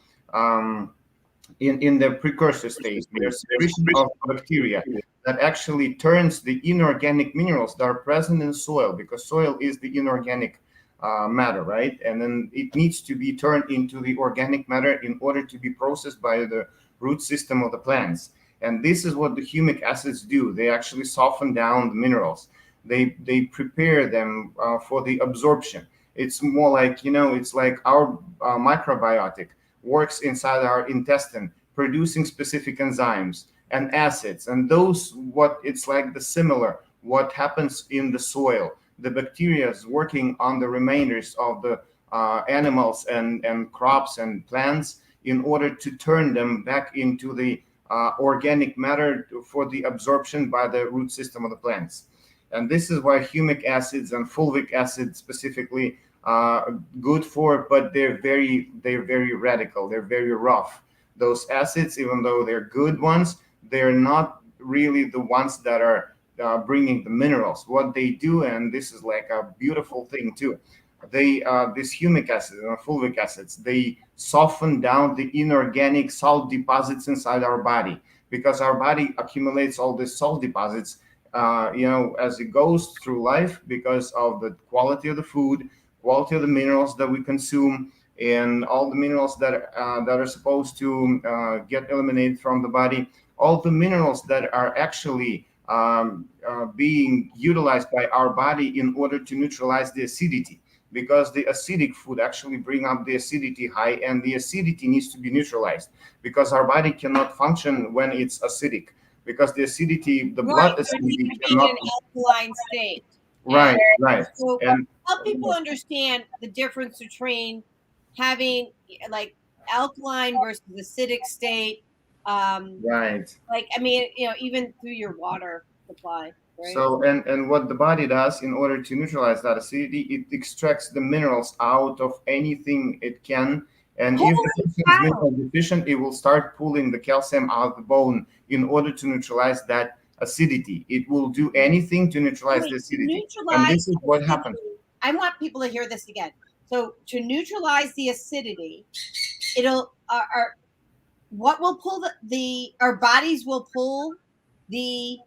in the precursor stage. They are secretions of bacteria that actually turns the inorganic minerals that are present in soil, because soil is the inorganic matter, right? And then it needs to be turned into the organic matter in order to be processed by the root system of the plants. And this is what the humic acids do. They actually soften down the minerals. They prepare them for the absorption. It's more like, it's like our microbiotic works inside our intestine, producing specific enzymes and acids. And those, it's like the similar, what happens in the soil. The bacteria is working on the remainders of the animals and crops and plants in order to turn them back into the organic matter for the absorption by the root system of the plants. And this is why humic acids and fulvic acid specifically are good for, but they're very radical. They're very rough. Those acids, even though they're good ones, they're not really the ones that are bringing the minerals. What they do, and this is like a beautiful thing too, this humic acid and fulvic acids, they soften down the inorganic salt deposits inside our body, because our body accumulates all these salt deposits as it goes through life, because of the quality of the food, quality of the minerals that we consume, and all the minerals that are supposed to get eliminated from the body, all the minerals that are actually being utilized by our body in order to neutralize the acidity, because the acidic food actually bring up the acidity high, and the acidity needs to be neutralized, because our body cannot function when it's acidic, because the acidity, the blood acidity cannot in an alkaline state. Right. So And help people understand the difference between having like alkaline versus acidic state, Right. Like, I mean, even through your water supply, right? So, and what the body does in order to neutralize that acidity, it extracts the minerals out of anything it can. And if the Holy person is cow. mineral deficient, it will start pulling the calcium out of the bone in order to neutralize that acidity. It will do anything to neutralize the acidity. And this is what happens. I want people to hear this again. So to neutralize the acidity, it'll what will pull our bodies will pull the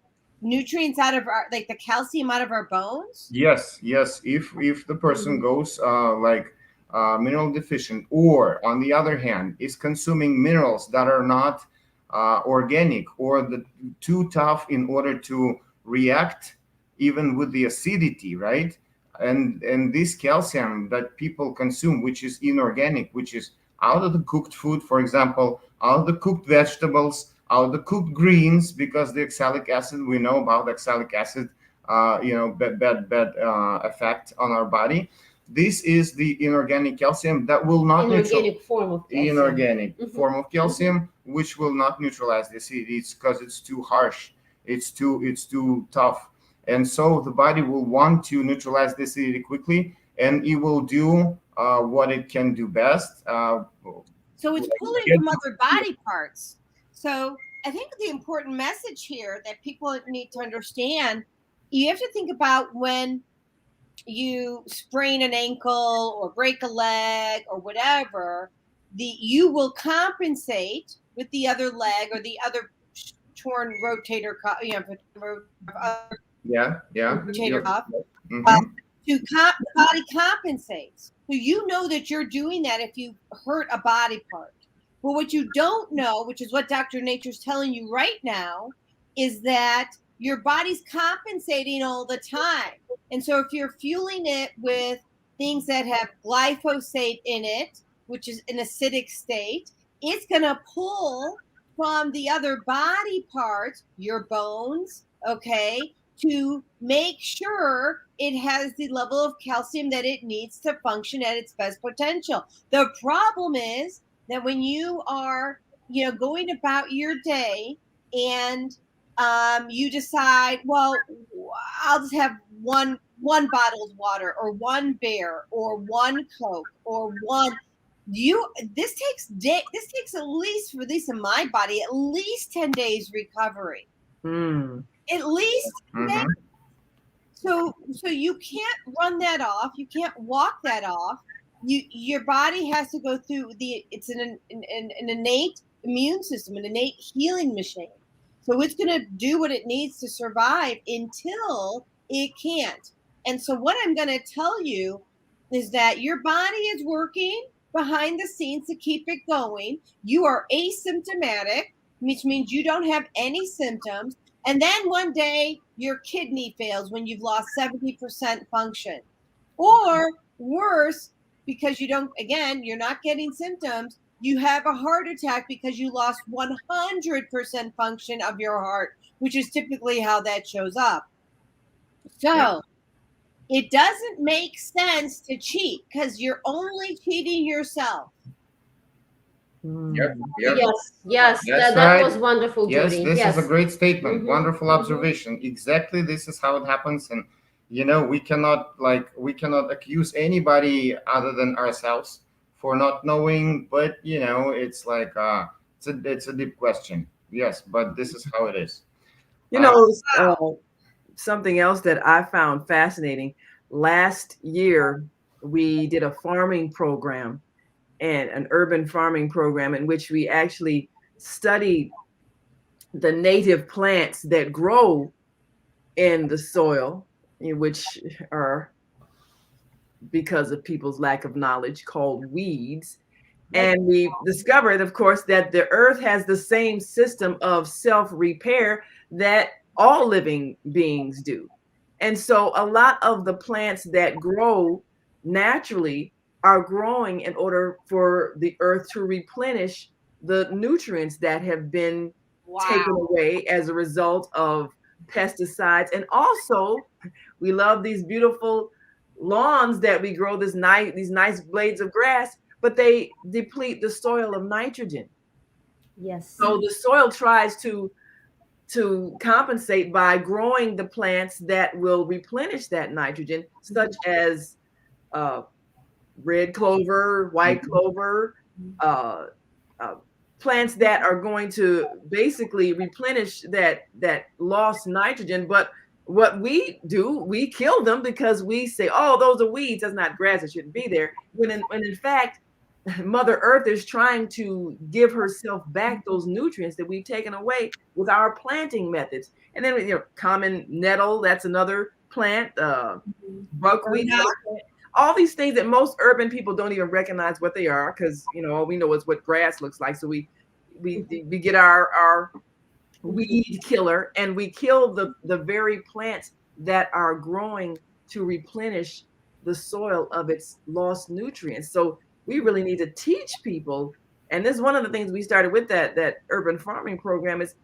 nutrients out of our, like the calcium out of our bones. Yes, yes. If the person goes mineral deficient, or on the other hand is consuming minerals that are not organic or too tough in order to react even with the acidity, right? And this calcium that people consume, which is inorganic, which is out of the cooked food, for example, out of the cooked vegetables, out of the cooked greens, because the oxalic acid, we know about oxalic acid, bad effect on our body. This is the inorganic calcium that will not inorganic form of calcium. Form of calcium, which will not neutralize the acidity. It's because it's too harsh. It's too tough. And so the body will want to neutralize the acidity quickly, and it will do what it can do best. So it's pulling from other body parts. So I think the important message here that people need to understand, you have to think about when you sprain an ankle or break a leg or whatever, you will compensate with the other leg or the other torn rotator cuff, rotator cuff. The body compensates. So you know that you're doing that if you hurt a body part. But what you don't know, which is what Dr. Nature's telling you right now, is that your body's compensating all the time. And so if you're fueling it with things that have glyphosate in it, which is an acidic state, it's going to pull from the other body parts, your bones, okay, to make sure it has the level of calcium that it needs to function at its best potential. The problem is that when you are, going about your day and you decide, well, I'll just have one bottle of water or one beer or one Coke or one. This takes at least, for this in my body, at least 10 days recovery. At least 10 days. So you can't run that off. You can't walk that off. Your body has to go through it's an innate immune system, an innate healing machine. So it's going to do what it needs to survive until it can't. And so what I'm going to tell you is that your body is working behind the scenes to keep it going. You are asymptomatic, which means you don't have any symptoms. And then one day your kidney fails when you've lost 70% function. Or worse, because you're not getting symptoms, you have a heart attack because you lost 100% function of your heart, which is typically how that shows up. So it doesn't make sense to cheat because you're only cheating yourself. Yep. Yes, that was wonderful, Jodi. Yes, this is a great statement. Wonderful observation. Exactly, this is how it happens. And we cannot accuse anybody other than ourselves for not knowing, but it's like it's a deep question. Yes, but this is how it is. Something else that I found fascinating. Last year, we did a farming program, and an urban farming program in which we actually studied the native plants that grow in the soil, which are, because of people's lack of knowledge, called weeds. And we discovered, of course, that the earth has the same system of self-repair that all living beings do. And so a lot of the plants that grow naturally are growing in order for the earth to replenish the nutrients that have been taken away as a result of pesticides. And also, we love these beautiful lawns that we grow, these nice blades of grass, but they deplete the soil of nitrogen. Yes. So the soil tries to compensate by growing the plants that will replenish that nitrogen, such as red clover, white clover, uh, plants that are going to basically replenish that lost nitrogen. But what we do, we kill them because we say, oh, those are weeds, that's not grass, it shouldn't be there. When in fact, Mother Earth is trying to give herself back those nutrients that we've taken away with our planting methods. And then, common nettle, that's another plant, buckwheat, all these things that most urban people don't even recognize what they are, because all we know is what grass looks like. So we get our weed killer and we kill the very plants that are growing to replenish the soil of its lost nutrients. So we really need to teach people, and this is one of the things we started with that urban farming program, is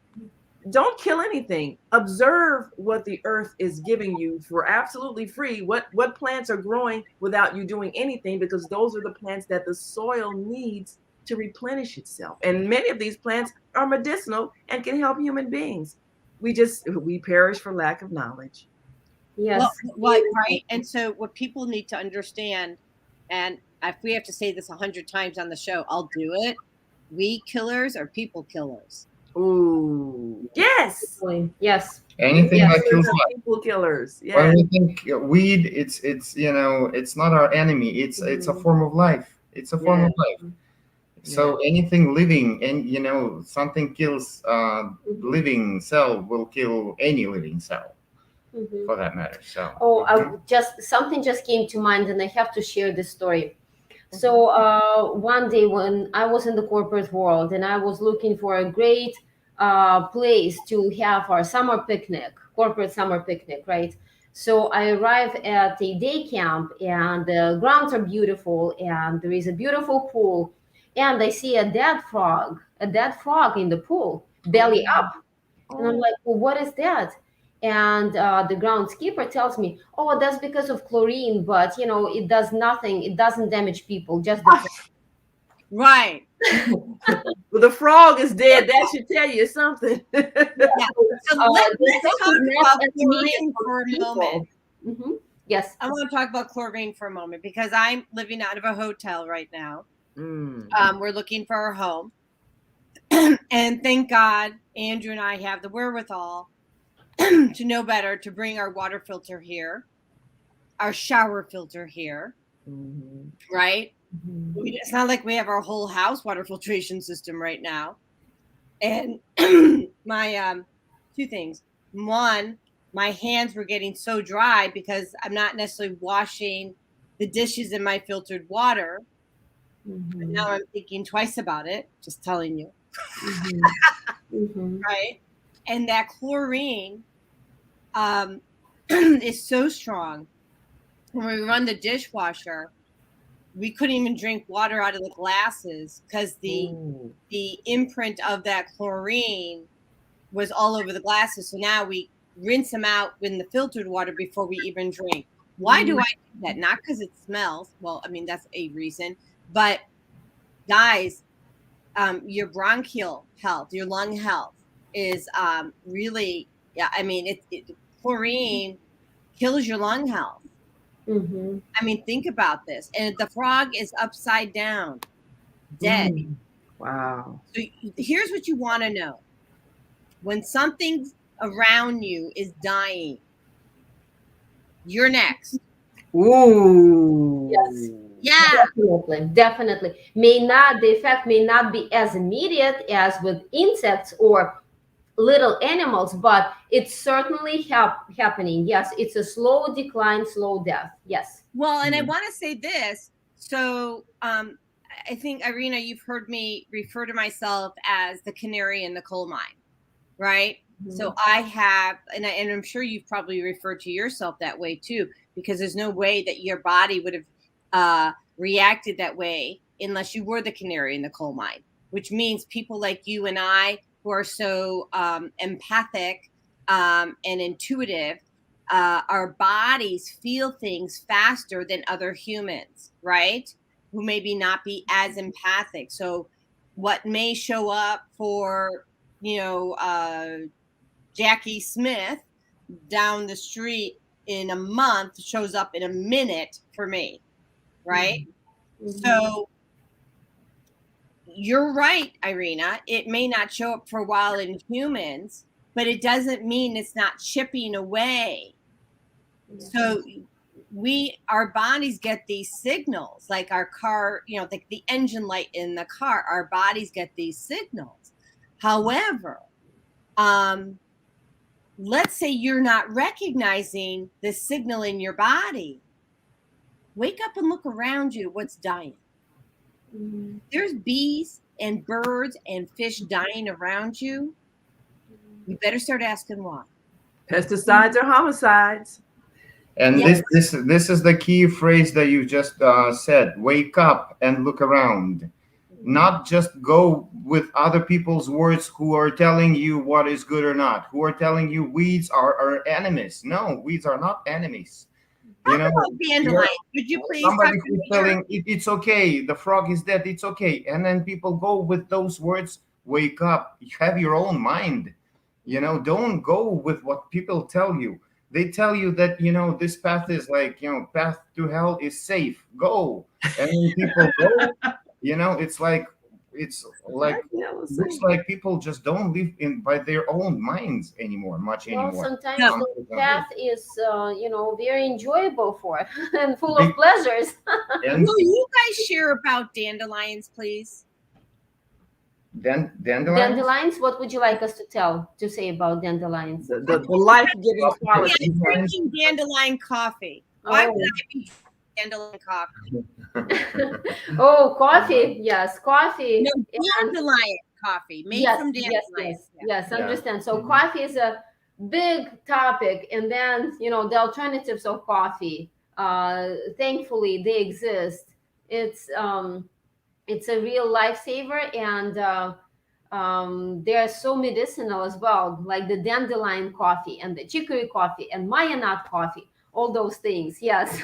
don't kill anything. Observe what the earth is giving you for absolutely free. What plants are growing without you doing anything, because those are the plants that the soil needs to replenish itself. And many of these plants are medicinal and can help human beings. We perish for lack of knowledge. Yes. Well, right. And so what people need to understand, and if we have to say this 100 times on the show, I'll do it. Weed killers are people killers. Ooh, yes. Yes. Anything that kills life. People killers. Yeah. When we think weed, it's not our enemy. It's a form of life. It's a form of life. So anything living, and something kills living cell will kill any living cell, for that matter. So Something just came to mind, and I have to share this story. So one day when I was in the corporate world and I was looking for a great place to have our summer picnic, corporate summer picnic, right? So I arrive at a day camp and the grounds are beautiful and there is a beautiful pool, and I see a dead frog in the pool, belly up. And I'm like, well, what is that? And the groundskeeper tells me, oh, that's because of chlorine, but it does nothing. It doesn't damage people. Just right. Well, the frog is dead. That should tell you something. So let's talk about chlorine for a moment. Mm-hmm. Yes. I want to talk about chlorine for a moment because I'm living out of a hotel right now. We're looking for our home. And thank God, Andrew and I have the wherewithal to know better, to bring our water filter here, our shower filter here, right? It's not like we have our whole house water filtration system right now. And my two things. One, my hands were getting so dry because I'm not necessarily washing the dishes in my filtered water. But now I'm thinking twice about it, just telling you. Right? And that chlorine is so strong. When we run the dishwasher, we couldn't even drink water out of the glasses because the imprint of that chlorine was all over the glasses. So now we rinse them out in the filtered water before we even drink. Why do I do that? Not because it smells. Well, I mean, that's a reason. But guys, your bronchial health, your lung health is really, I mean, chlorine kills your lung health. I mean, think about this. And the frog is upside down, dead. Wow. So here's what you want to know. When something around you is dying, you're next. Ooh. Yes. Yeah. Definitely. The effect may not be as immediate as with insects or little animals, but it's certainly happening. Yes, it's a slow decline, slow death. Yes. Well, and I want to say this. So I think, Irina, you've heard me refer to myself as the canary in the coal mine, right? So I have, and I'm sure you've probably referred to yourself that way too, because there's no way that your body would have reacted that way unless you were the canary in the coal mine, which means people like you and I who are so empathic and intuitive, our bodies feel things faster than other humans, right? Who maybe not be as empathic. So what may show up for, Jackie Smith down the street in a month shows up in a minute for me, right? Mhm. So you're right, Irina. It may not show up for a while in humans, but it doesn't mean it's not chipping away. Yeah. So our bodies get these signals, like our car, like the engine light in the car, our bodies get these signals. However, let's say you're not recognizing the signal in your body. Wake up and look around you. What's dying? Mhm. There's bees and birds and fish dying around you. You better start asking why. Pesticides or homicides. And Yes. this is the key phrase that you just said. Wake up and look around. Not just go with other people's words who are telling you what is good or not, who are telling you weeds are our enemies. No, weeds are not enemies. Talk about dandelions. Would you please? Somebody who's telling it's okay, the frog is dead, it's okay. And then people go with those words, wake up, you have your own mind. Don't go with what people tell you. They tell you that, this path is like, path to hell is safe. Go. And when people go, it's like looks like people just don't live by their own minds anymore. Well, sometimes No. the path is, very enjoyable for and full of pleasures. And Will you guys share about dandelions, please? dandelions? Dandelions, what would you like us to say about dandelions? The life-giving quality. Yeah, drinking dandelion coffee. Why would I be drinking dandelion coffee? Oh, coffee. Yes, coffee. No, dandelion coffee made Yes, from dandelion. yes, Yeah. understand. So coffee is a big topic, and then the alternatives of coffee. Thankfully, they exist. It's a real lifesaver, and they're so medicinal as well, like the dandelion coffee and the chicory coffee and Maya nut coffee. All those things, yes.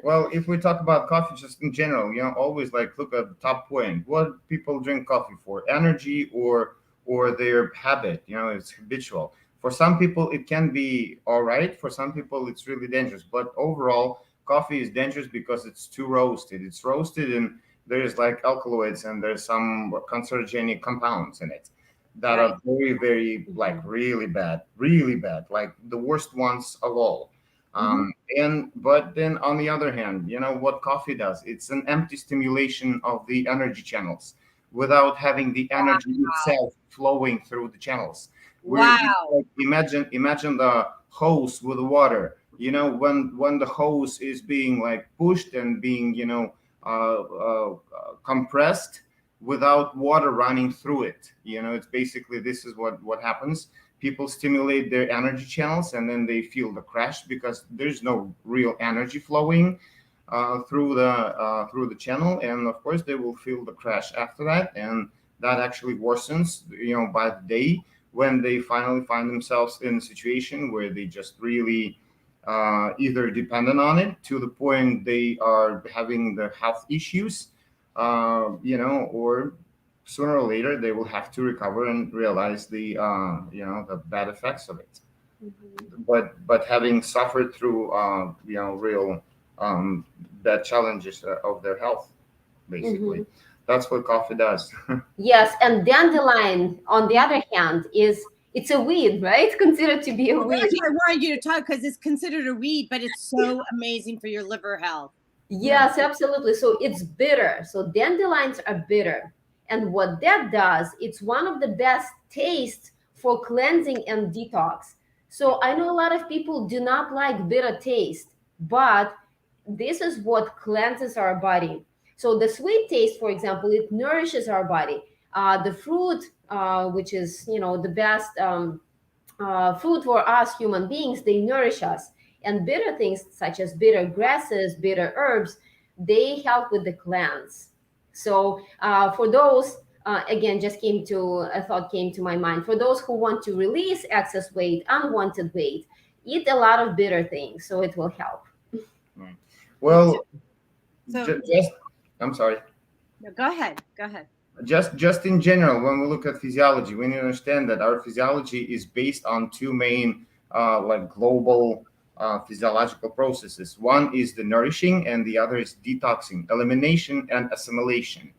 Well, if we talk about coffee just in general, always like look at the top point. What people drink coffee for? Energy or their habit, it's habitual. For some people it can be all right. For some people it's really dangerous. But overall, coffee is dangerous because it's too roasted. It's roasted and there's like alkaloids and there's some cancerogenic compounds in it that are very, very like really bad, like the worst ones of all. But then on the other hand, what coffee does? It's an empty stimulation of the energy channels without having the energy itself flowing through the channels. Like, imagine the hose with the water. When the hose is being like pushed and being compressed without water running through it. It's basically this is what happens. People stimulate their energy channels and then they feel the crash because there's no real energy flowing through the channel, and of course they will feel the crash after that, and that actually worsens by the day when they finally find themselves in a situation where they just really either dependent on it to the point they are having the health issues, or sooner or later they will have to recover and realize the the bad effects of it. But having suffered through real bad challenges of their health, basically. That's what coffee does. Yes, and dandelion, on the other hand, it's a weed, right? Considered to be a weed. That's why I wanted you to talk, because it's considered a weed, but it's so amazing for your liver health. Yes, absolutely. So it's bitter. So dandelions are bitter. And what that does, it's one of the best tastes for cleansing and detox. So I know a lot of people do not like bitter taste, but this is what cleanses our body. So the sweet taste, for example, it nourishes our body. The fruit, which is the best food for us human beings, they nourish us. And bitter things such as bitter grasses, bitter herbs, they help with the cleanse. So for those, again, a thought came to my mind. For those who want to release excess weight, unwanted weight, eat a lot of bitter things, so it will help. Well, So I'm sorry. no, go ahead. Just in general, when we look at physiology, we need to understand that our physiology is based on two main like global physiological processes. One is the nourishing and the other is detoxing, elimination and assimilation.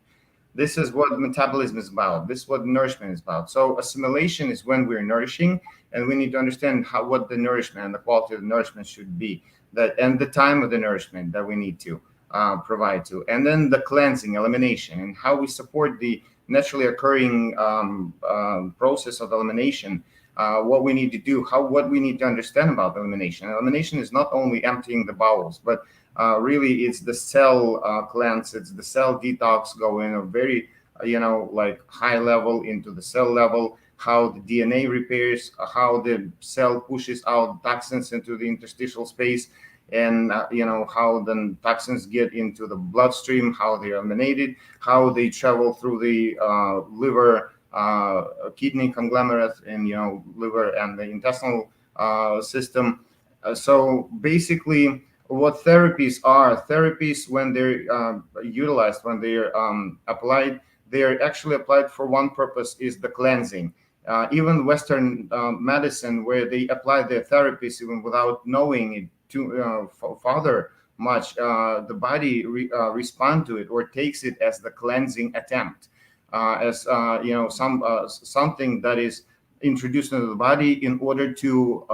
This is what metabolism is about. This is what nourishment is about. So assimilation is when we're nourishing, and we need to understand what the nourishment and the quality of the nourishment should be, and the time of the nourishment that we need to provide to. And then the cleansing, elimination, and how we support the naturally occurring process of elimination, what we need to do, what we need to understand about elimination. Elimination is not only emptying the bowels, but really it's the cell cleanse, it's the cell detox, going a very, like high level into the cell level, how the DNA repairs, how the cell pushes out toxins into the interstitial space, and how the toxins get into the bloodstream, how they are eliminated, how they travel through the liver, kidney conglomerate, and liver and the intestinal system. So basically, what therapies are, when they're utilized, when they're applied, they are actually applied for one purpose, is the cleansing. Even Western medicine, where they apply their therapies even without knowing it too further much, the body respond to it or takes it as the cleansing attempt, as something that is introduced into the body in order to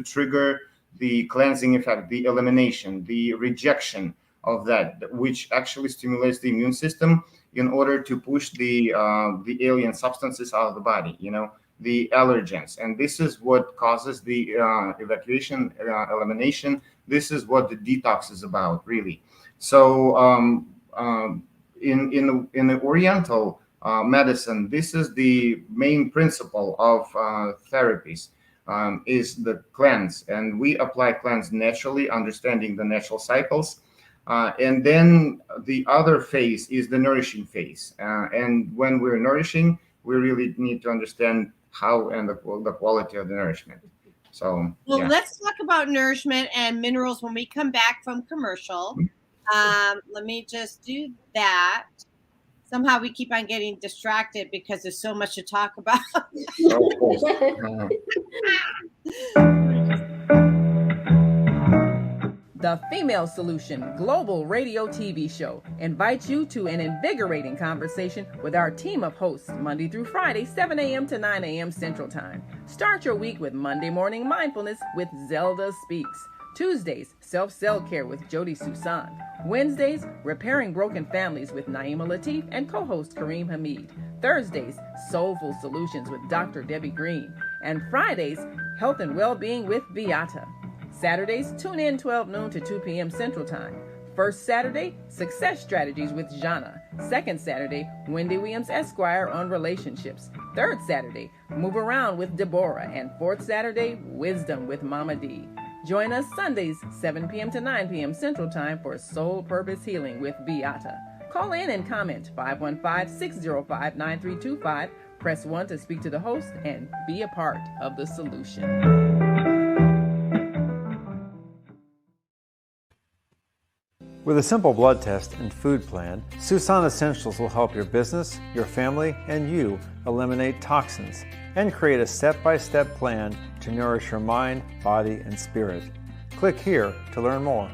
trigger the cleansing effect, the elimination, the rejection of that, which actually stimulates the immune system in order to push the alien substances out of the body, the allergens. And this is what causes the evacuation, elimination. This is what the detox is about, really. So in the Oriental medicine, this is the main principle of therapies, is the cleanse. And we apply cleanse naturally, understanding the natural cycles. And then the other phase is the nourishing phase. And when we're nourishing, we really need to understand how and the quality of the nourishment. So, let's talk about nourishment and minerals when we come back from commercial. Let me just do that. Somehow we keep on getting distracted because there's so much to talk about. The Female Solution Global Radio TV Show invites you to an invigorating conversation with our team of hosts Monday through Friday, 7 a.m. to 9 a.m. Central Time. Start your week with Monday Morning Mindfulness with Zelda Speaks. Tuesdays, Self-Cell Care with Jodi Suson. Wednesdays, Repairing Broken Families with Naima Latif and co-host Karim Hamid. Thursdays, Soulful Solutions with Dr. Debbie Green. And Fridays, Health and Wellbeing with Beata. Saturdays, tune in 12 noon to 2 p.m. Central Time. First Saturday, Success Strategies with Jana. Second Saturday, Wendy Williams Esquire on relationships. Third Saturday, Move Around with Deborah. And fourth Saturday, Wisdom with Mama D. Join us Sundays, 7 p.m. to 9 p.m. Central Time for Soul Purpose Healing with Beata. Call in and comment 515-605-9325. Press 1 to speak to the host and be a part of the solution. With a simple blood test and food plan, Suson Essentials will help your business, your family, and you eliminate toxins and create a step-by-step plan to nourish your mind, body, and spirit. Click here to learn more.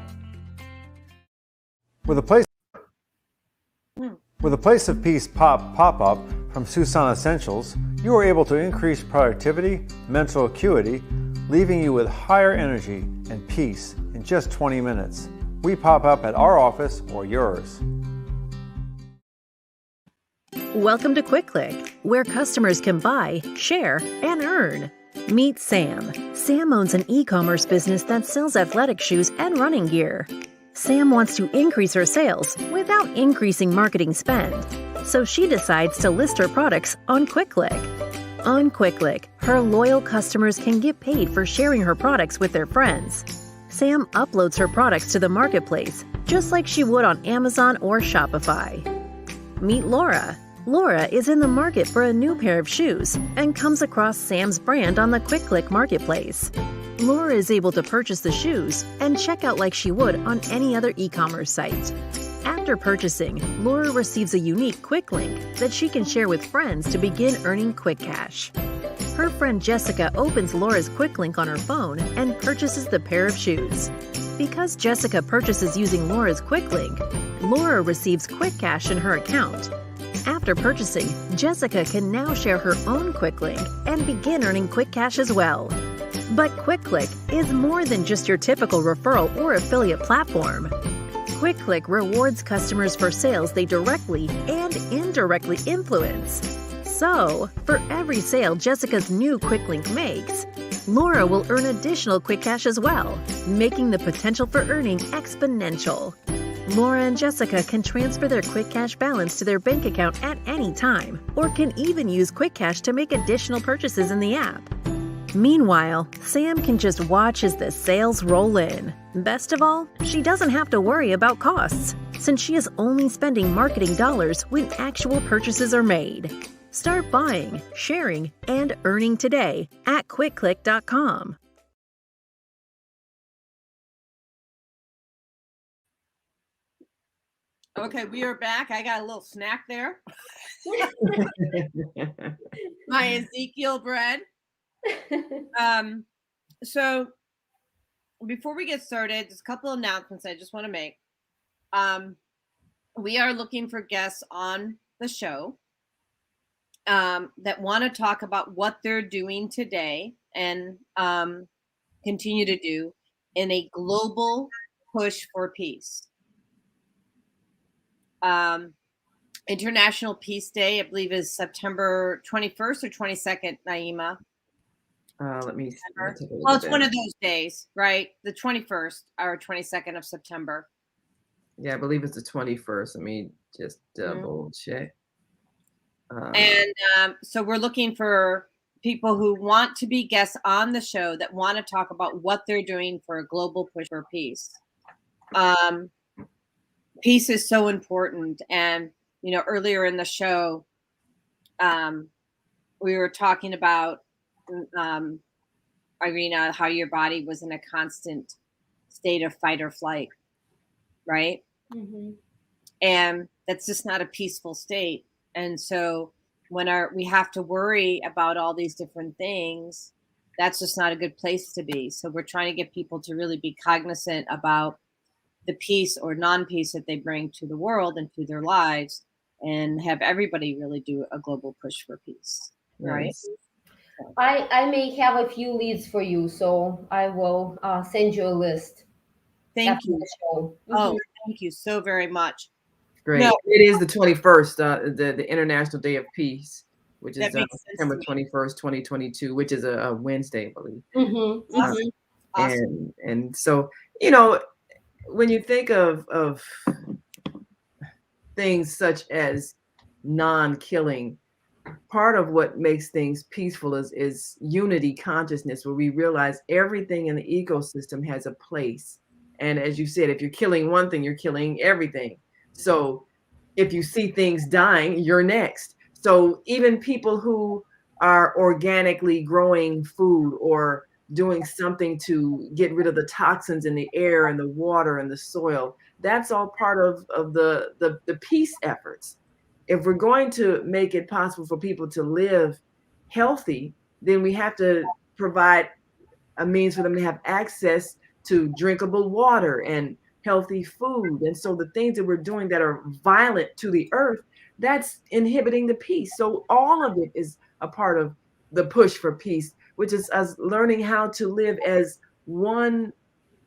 With a Place of Peace pop-up from Suson Essentials, you are able to increase productivity, mental acuity, leaving you with higher energy and peace in just 20 minutes. We pop up at our office or yours. Welcome to Quick Click, where customers can buy, share, and earn. Meet Sam. Sam owns an e-commerce business that sells athletic shoes and running gear. Sam wants to increase her sales without increasing marketing spend, so she decides to list her products on Quick Click. On Quick Click, her loyal customers can get paid for sharing her products with their friends. Sam uploads her products to the marketplace, just like she would on Amazon or Shopify. Meet Laura. Laura is in the market for a new pair of shoes and comes across Sam's brand on the Quick Click marketplace. Laura is able to purchase the shoes and check out like she would on any other e-commerce site. After After purchasing, Laura receives a unique quick link that she can share with friends to begin earning quick cash. Her friend Jessica opens Laura's quick link on her phone and purchases the pair of shoes. Because Jessica purchases using Laura's quick link, Laura receives quick cash in her account. After purchasing, Jessica can now share her own quick link and begin earning quick cash as well. But QuickClick is more than just your typical referral or affiliate platform. QuickClick rewards customers for sales they directly and indirectly influence. So, for every sale Jessica's new QuickLink makes, Laura will earn additional quick cash as well, making the potential for earning exponential. Laura and Jessica can transfer their quick cash balance to their bank account at any time, or can even use quick cash to make additional purchases in the app. Meanwhile, Sam can just watch as the sales roll in. Best of all, she doesn't have to worry about costs, since she is only spending marketing dollars when actual purchases are made. Start buying, sharing, and earning today at QuickClick.com. Okay, we are back. I got a little snack there. My Ezekiel bread. So before we get started, just a couple of announcements I just want to make. We are looking for guests on the show that want to talk about what they're doing today and continue to do in a global push for peace. International Peace Day, I believe, is September 21st or 22nd, Naima. Let me Well, it's one of those days, right? The 21st or 22nd of September. Yeah, I believe it's the 21st. Let me just double check. And so we're looking for people who want to be guests on the show that want to talk about what they're doing for a global push for peace. Peace is so important. And, you know, earlier in the show, we were talking about Irina, how your body was in a constant state of fight or flight, right? Mm-hmm. And that's just not a peaceful state. And so when we have to worry about all these different things, that's just not a good place to be. So we're trying to get people to really be cognizant about the peace or non-peace that they bring to the world and to their lives, and have everybody really do a global push for peace, right? Yes. I may have a few leads for you, so I will send you a list. Thank after you. the show. Oh, thank you so very much. Great. No. It is the 21st, the International Day of Peace, which is September 21st, 2022, which is a Wednesday, I believe. Mm-hmm. Awesome. Awesome. And so, you know, when you think of things such as non-killing, part of what makes things peaceful is unity consciousness, where we realize everything in the ecosystem has a place. And as you said, if you're killing one thing, you're killing everything. So if you see things dying, you're next. So even people who are organically growing food or doing something to get rid of the toxins in the air and the water and the soil, that's all part of the peace efforts. If we're going to make it possible for people to live healthy, then we have to provide a means for them to have access to drinkable water and healthy food. And so the things that we're doing that are violent to the earth, that's inhibiting the peace. So all of it is a part of the push for peace, which is us learning how to live as one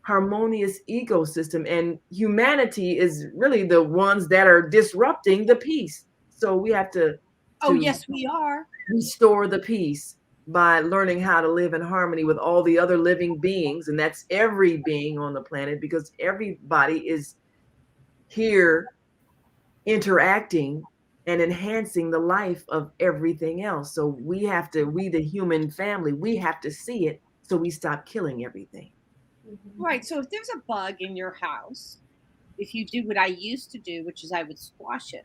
harmonious ecosystem. And humanity is really the ones that are disrupting the peace. So we have to Yes, we are. restore the peace by learning how to live in harmony with all the other living beings. And that's every being on the planet, because everybody is here interacting and enhancing the life of everything else. So we, the human family, we have to see it so we stop killing everything. Right. So if there's a bug in your house, if you do what I used to do, which is I would squash it,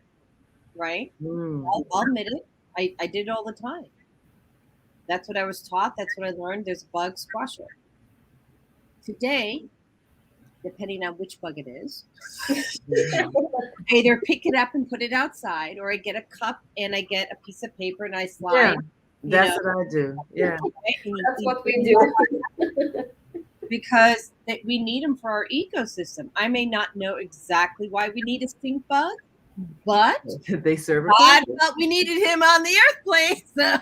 right? I'll admit it. I did it all the time. That's what I was taught. That's what I learned. There's a bug, squash it. Today, depending on which bug it is. Either pick it up and put it outside, or I get a cup and I get a piece of paper and I slide. That's what I do. Yeah. That's what we do. Because we need them for our ecosystem. I may not know exactly why we need a stink bug, but they serve a God purpose. felt we needed him on the earth plane. So.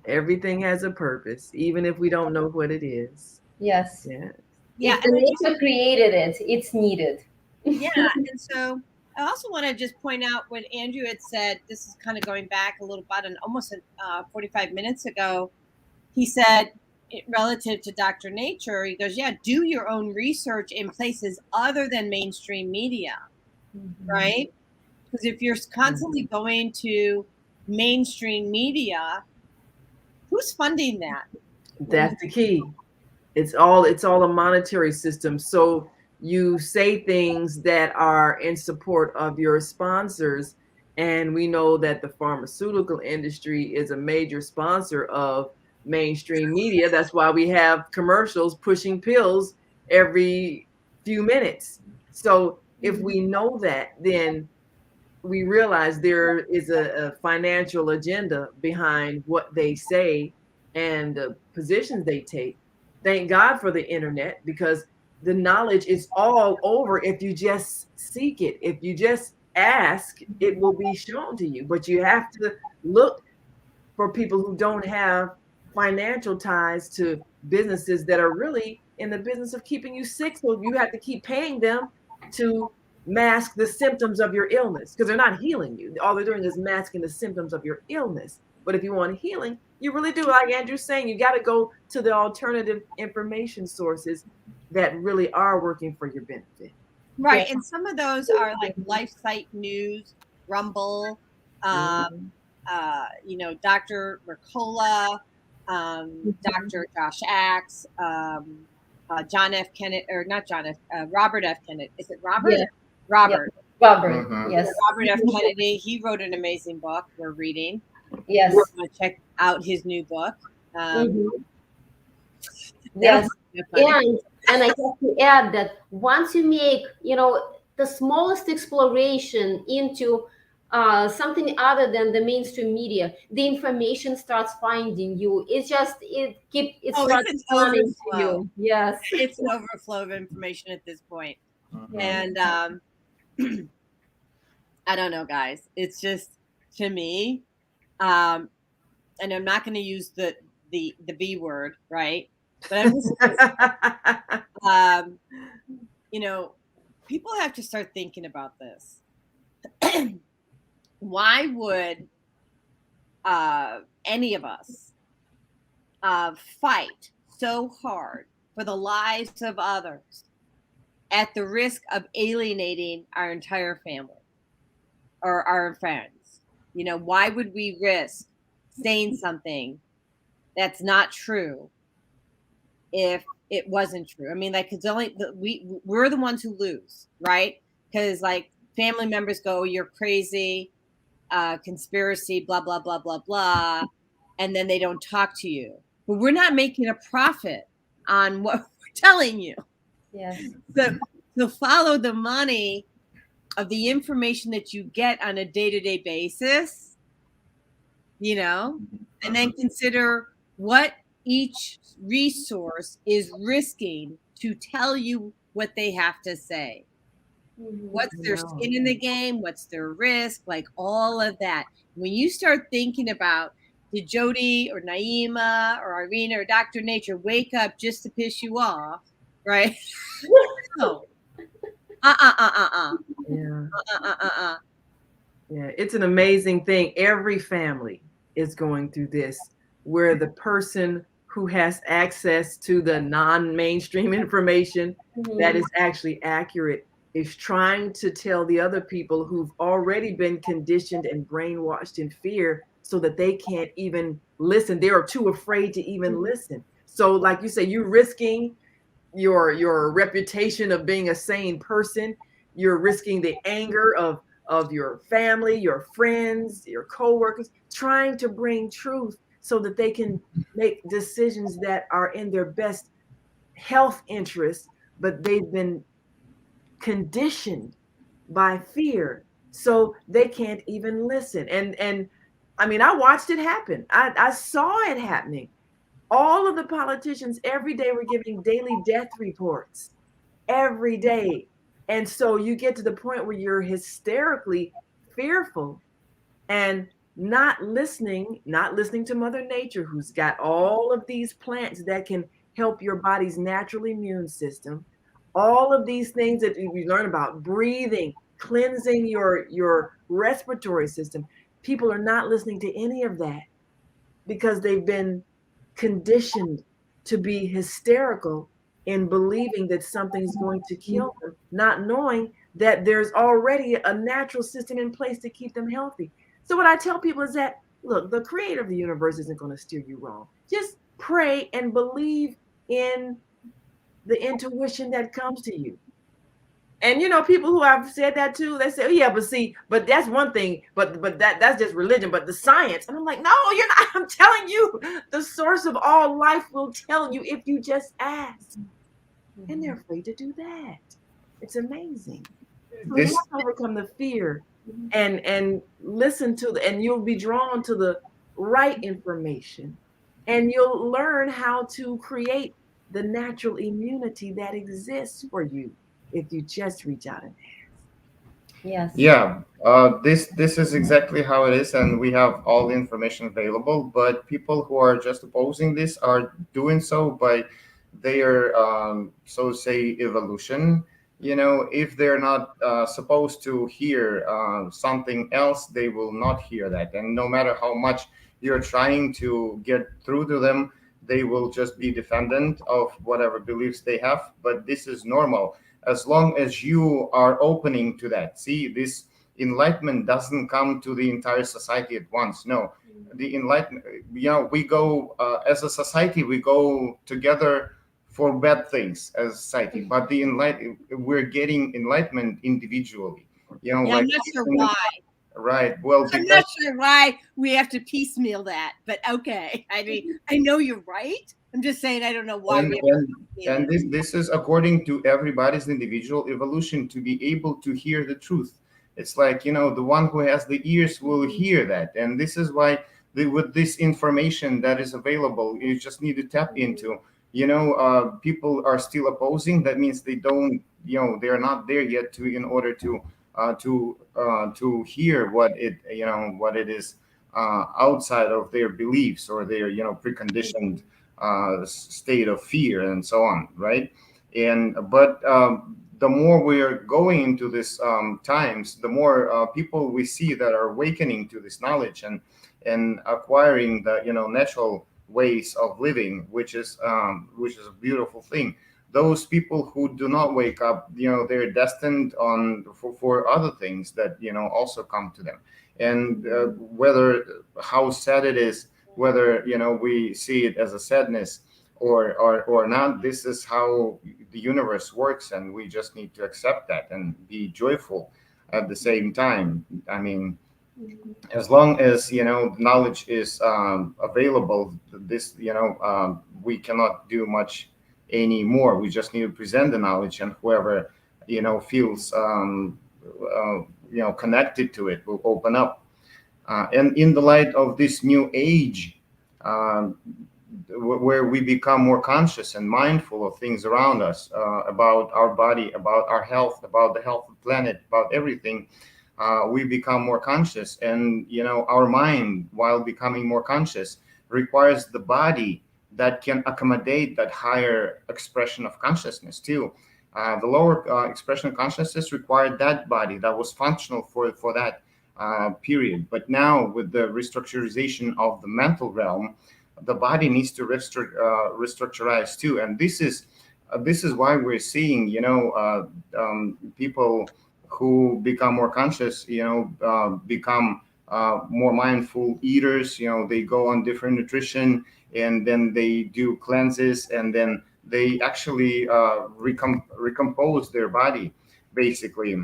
Everything has a purpose, even if we don't know what it is. Yes. Yeah. If the nature created it, it's needed. Yeah. And so I also want to just point out what Andrew had said. This is kind of going back a little bit, almost 45 minutes ago. He said, relative to Dr. Nature, he goes, yeah, do your own research in places other than mainstream media, right? Because if you're constantly going to mainstream media, who's funding that? That's the key. It's all a monetary system. So you say things that are in support of your sponsors. And we know that the pharmaceutical industry is a major sponsor of mainstream media. That's why we have commercials pushing pills every few minutes. So if we know that, then we realize there is a financial agenda behind what they say and the positions they take. Thank God for the internet, because the knowledge is all over if you just seek it. If you just ask, it will be shown to you. But you have to look for people who don't have financial ties to businesses that are really in the business of keeping you sick. So you have to keep paying them to mask the symptoms of your illness, because they're not healing you. All they're doing is masking the symptoms of your illness. But if you want healing, you really do, like Andrew's saying, you got to go to the alternative information sources that really are working for your benefit. Right. And some of those are like LifeSite News, Rumble, Dr. Mercola, Dr. Josh Axe, John F. Kennedy, or not John F. Robert F. Kennedy. Is it Robert? Yeah. Robert. Yeah. Robert. Yes. Robert F. Kennedy. He wrote an amazing book we're reading. Yes. We're going to check out his new book. Yes. And I have to add that once you make, the smallest exploration into something other than the mainstream media, the information starts finding you. It's starts coming to you. Yes. It's an overflow of information at this point. And I don't know, guys. It's just, to me, and I'm not going to use the B word, right? But I'm just, people have to start thinking about this. Why would any of us fight so hard for the lives of others at the risk of alienating our entire family or our friends? Why would we risk saying something that's not true if it wasn't true? I mean, like, it's only we're the ones who lose, right? Because like family members go, "You're crazy, conspiracy, blah blah blah blah blah," and then they don't talk to you. But we're not making a profit on what we're telling you. Yes. So follow the money of the information that you get on a day-to-day basis, and then consider what each resource is risking to tell you what they have to say. What's their skin in the game? What's their risk? Like all of that. When you start thinking about, did Jodi or Naima or Irina or Dr. Nature wake up just to piss you off, right? No. Yeah, it's an amazing thing. Every family is going through this, where the person who has access to the non-mainstream information that is actually accurate is trying to tell the other people who've already been conditioned and brainwashed in fear, so that they can't even listen. They are too afraid to even listen. So like you say, you're risking your reputation of being a sane person. You're risking the anger of your family, your friends, your coworkers, trying to bring truth so that they can make decisions that are in their best health interest, but they've been conditioned by fear, so they can't even listen. And I mean, I watched it happen. I saw it happening. All of the politicians every day were giving daily death reports every day. And so you get to the point where you're hysterically fearful and not listening to Mother Nature, who's got all of these plants that can help your body's natural immune system. All of these things that we learn about, breathing, cleansing your respiratory system. People are not listening to any of that because they've been conditioned to be hysterical in believing that something's going to kill them, not knowing that there's already a natural system in place to keep them healthy. So what I tell people is that, look, the creator of the universe isn't going to steer you wrong. Just pray and believe in the intuition that comes to you. And people who have said that too, they say, oh, yeah, but that's one thing, but that's just religion, but the science. And I'm like, no, you're not. I'm telling you, the source of all life will tell you if you just ask. And they're afraid to do that. It's amazing. So you have to overcome the fear and listen to and you'll be drawn to the right information, and you'll learn how to create the natural immunity that exists for you if you just reach out and ask. Yes. Yeah, this is exactly how it is, and we have all the information available. But people who are just opposing this are doing so by their so say evolution. If they're not supposed to hear something else, they will not hear that. And no matter how much you're trying to get through to them, they will just be defendant of whatever beliefs they have. But this is normal as long as you are opening to that. See, this enlightenment doesn't come to the entire society at once. No, the enlightenment, we go as a society, we go together for bad things as a society, but we're getting enlightenment individually. Yeah, I'm not sure why. Right. Well, I'm not sure why we have to piecemeal that, but okay. I mean, I know you're right. I'm just saying I don't know why. And this is according to everybody's individual evolution to be able to hear the truth. It's like, the one who has the ears will hear that. And this is why with this information that is available, you just need to tap into. People are still opposing. That means they don't, they're not there yet in order to hear what it is outside of their beliefs or their preconditioned state of fear and so on, right? But the more we are going into this times, the more people we see that are awakening to this knowledge and acquiring the natural ways of living, which is a beautiful thing. Those people who do not wake up, they're destined for other things that also come to them. And whether how sad it is, whether we see it as a sadness or not, this is how the universe works, and we just need to accept that and be joyful at the same time. I mean, as long as knowledge is available, this we cannot do much anymore. We just need to present the knowledge, and whoever feels connected to it will open up. And in the light of this new age, where we become more conscious and mindful of things around us, about our body, about our health, about the health of the planet, about everything, we become more conscious. And our mind, while becoming more conscious, requires the body that can accommodate that higher expression of consciousness too. The lower expression of consciousness required that body that was functional for that period. But now, with the restructurization of the mental realm, the body needs to restructurize too. And this is why we're seeing people who become more conscious, become more mindful eaters. They go on different nutrition, and then they do cleanses, and then they actually recompose their body, basically,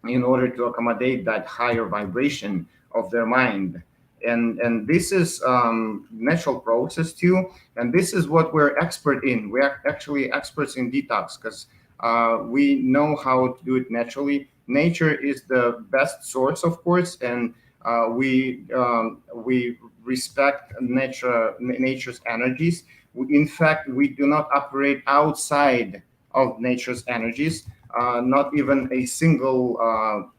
in order to accommodate that higher vibration of their mind. And this is natural process too, and this is what we're expert in. We're actually experts in detox, because We know how to do it naturally. Nature is the best source, of course, and we respect nature's energies. In fact, we do not operate outside of nature's energies, not even a single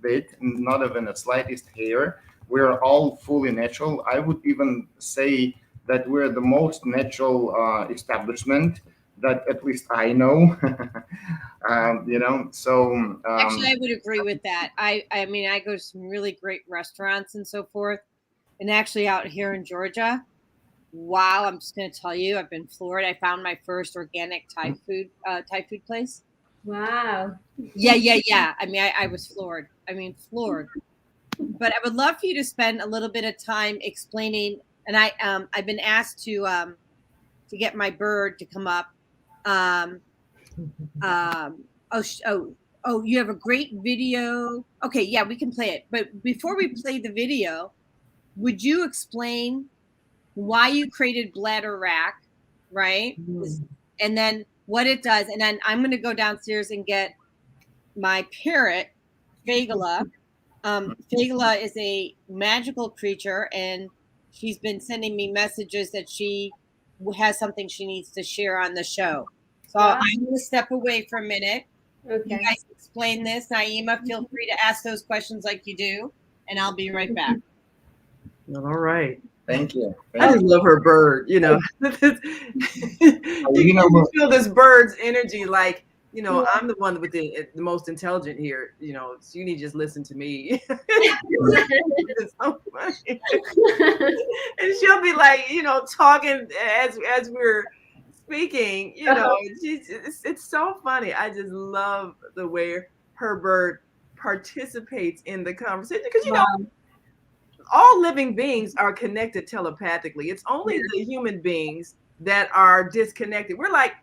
bit, not even a slightest hair. We're all fully natural. I would even say that we're the most natural establishment that at least I know. So Actually, I would agree with that. I mean, I go to some really great restaurants and so forth. And actually, out here in Georgia, wow, I'm just going to tell you, I've been floored. I found my first organic Thai food place. Wow. Yeah. I mean, I was floored. I mean, floored. But I would love for you to spend a little bit of time explaining. And I've been asked to get my bird to come up. You have a great video. Okay, yeah, we can play it. But before we play the video, would you explain why you created Bladder Rack, right? And then what it does. And then I'm going to go downstairs and get my parrot, Fagala. Fagala is a magical creature, and she's been sending me messages that she has something she needs to share on the show. So I'm going to step away for a minute. Okay. You guys explain this. Naima, feel free to ask those questions like you do, and I'll be right back. All right. Thank you. I just love her bird, you know. You can feel this bird's energy, like, you know, I'm the one with the most intelligent here, you know, so you need to just listen to me. It's so funny. And she'll be like, you know, talking as we're speaking, you know, it's so funny. I just love the way her bird participates in the conversation, because, you know, all living beings are connected telepathically. It's only the human beings that are disconnected. We're like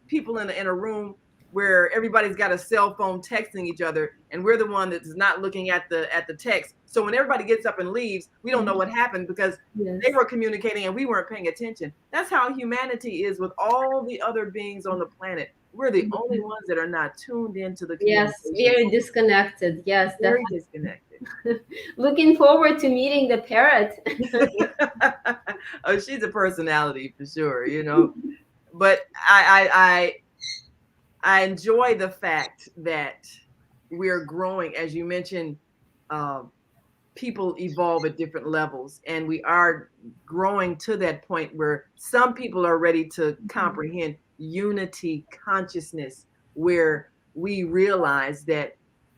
people in a room where everybody's got a cell phone texting each other, and we're the one that's not looking at the text. So when everybody gets up and leaves, we don't know what happened because they were communicating and we weren't paying attention. That's how humanity is with all the other beings on the planet. We're the only ones that are not tuned into the Yes, very disconnected. Yes, very disconnected. Looking forward to meeting the parrot. Oh, she's a personality for sure, you know. But I enjoy the fact that we're growing, as you mentioned. People evolve at different levels, and we are growing to that point where some people are ready to comprehend unity consciousness, where we realize that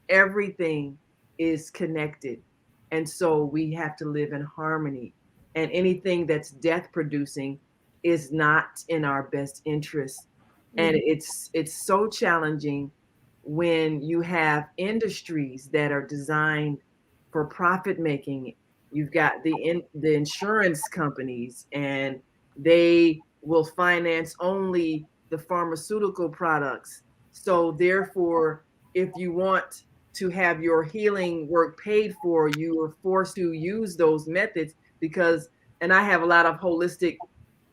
everything is connected, and so we have to live in harmony, and anything that's death producing is not in our best interest. And it's so challenging when you have industries that are designed for profit making. You've got the insurance companies, and they will finance only the pharmaceutical products. So therefore, if you want to have your healing work paid for, you are forced to use those methods because, and I have a lot of holistic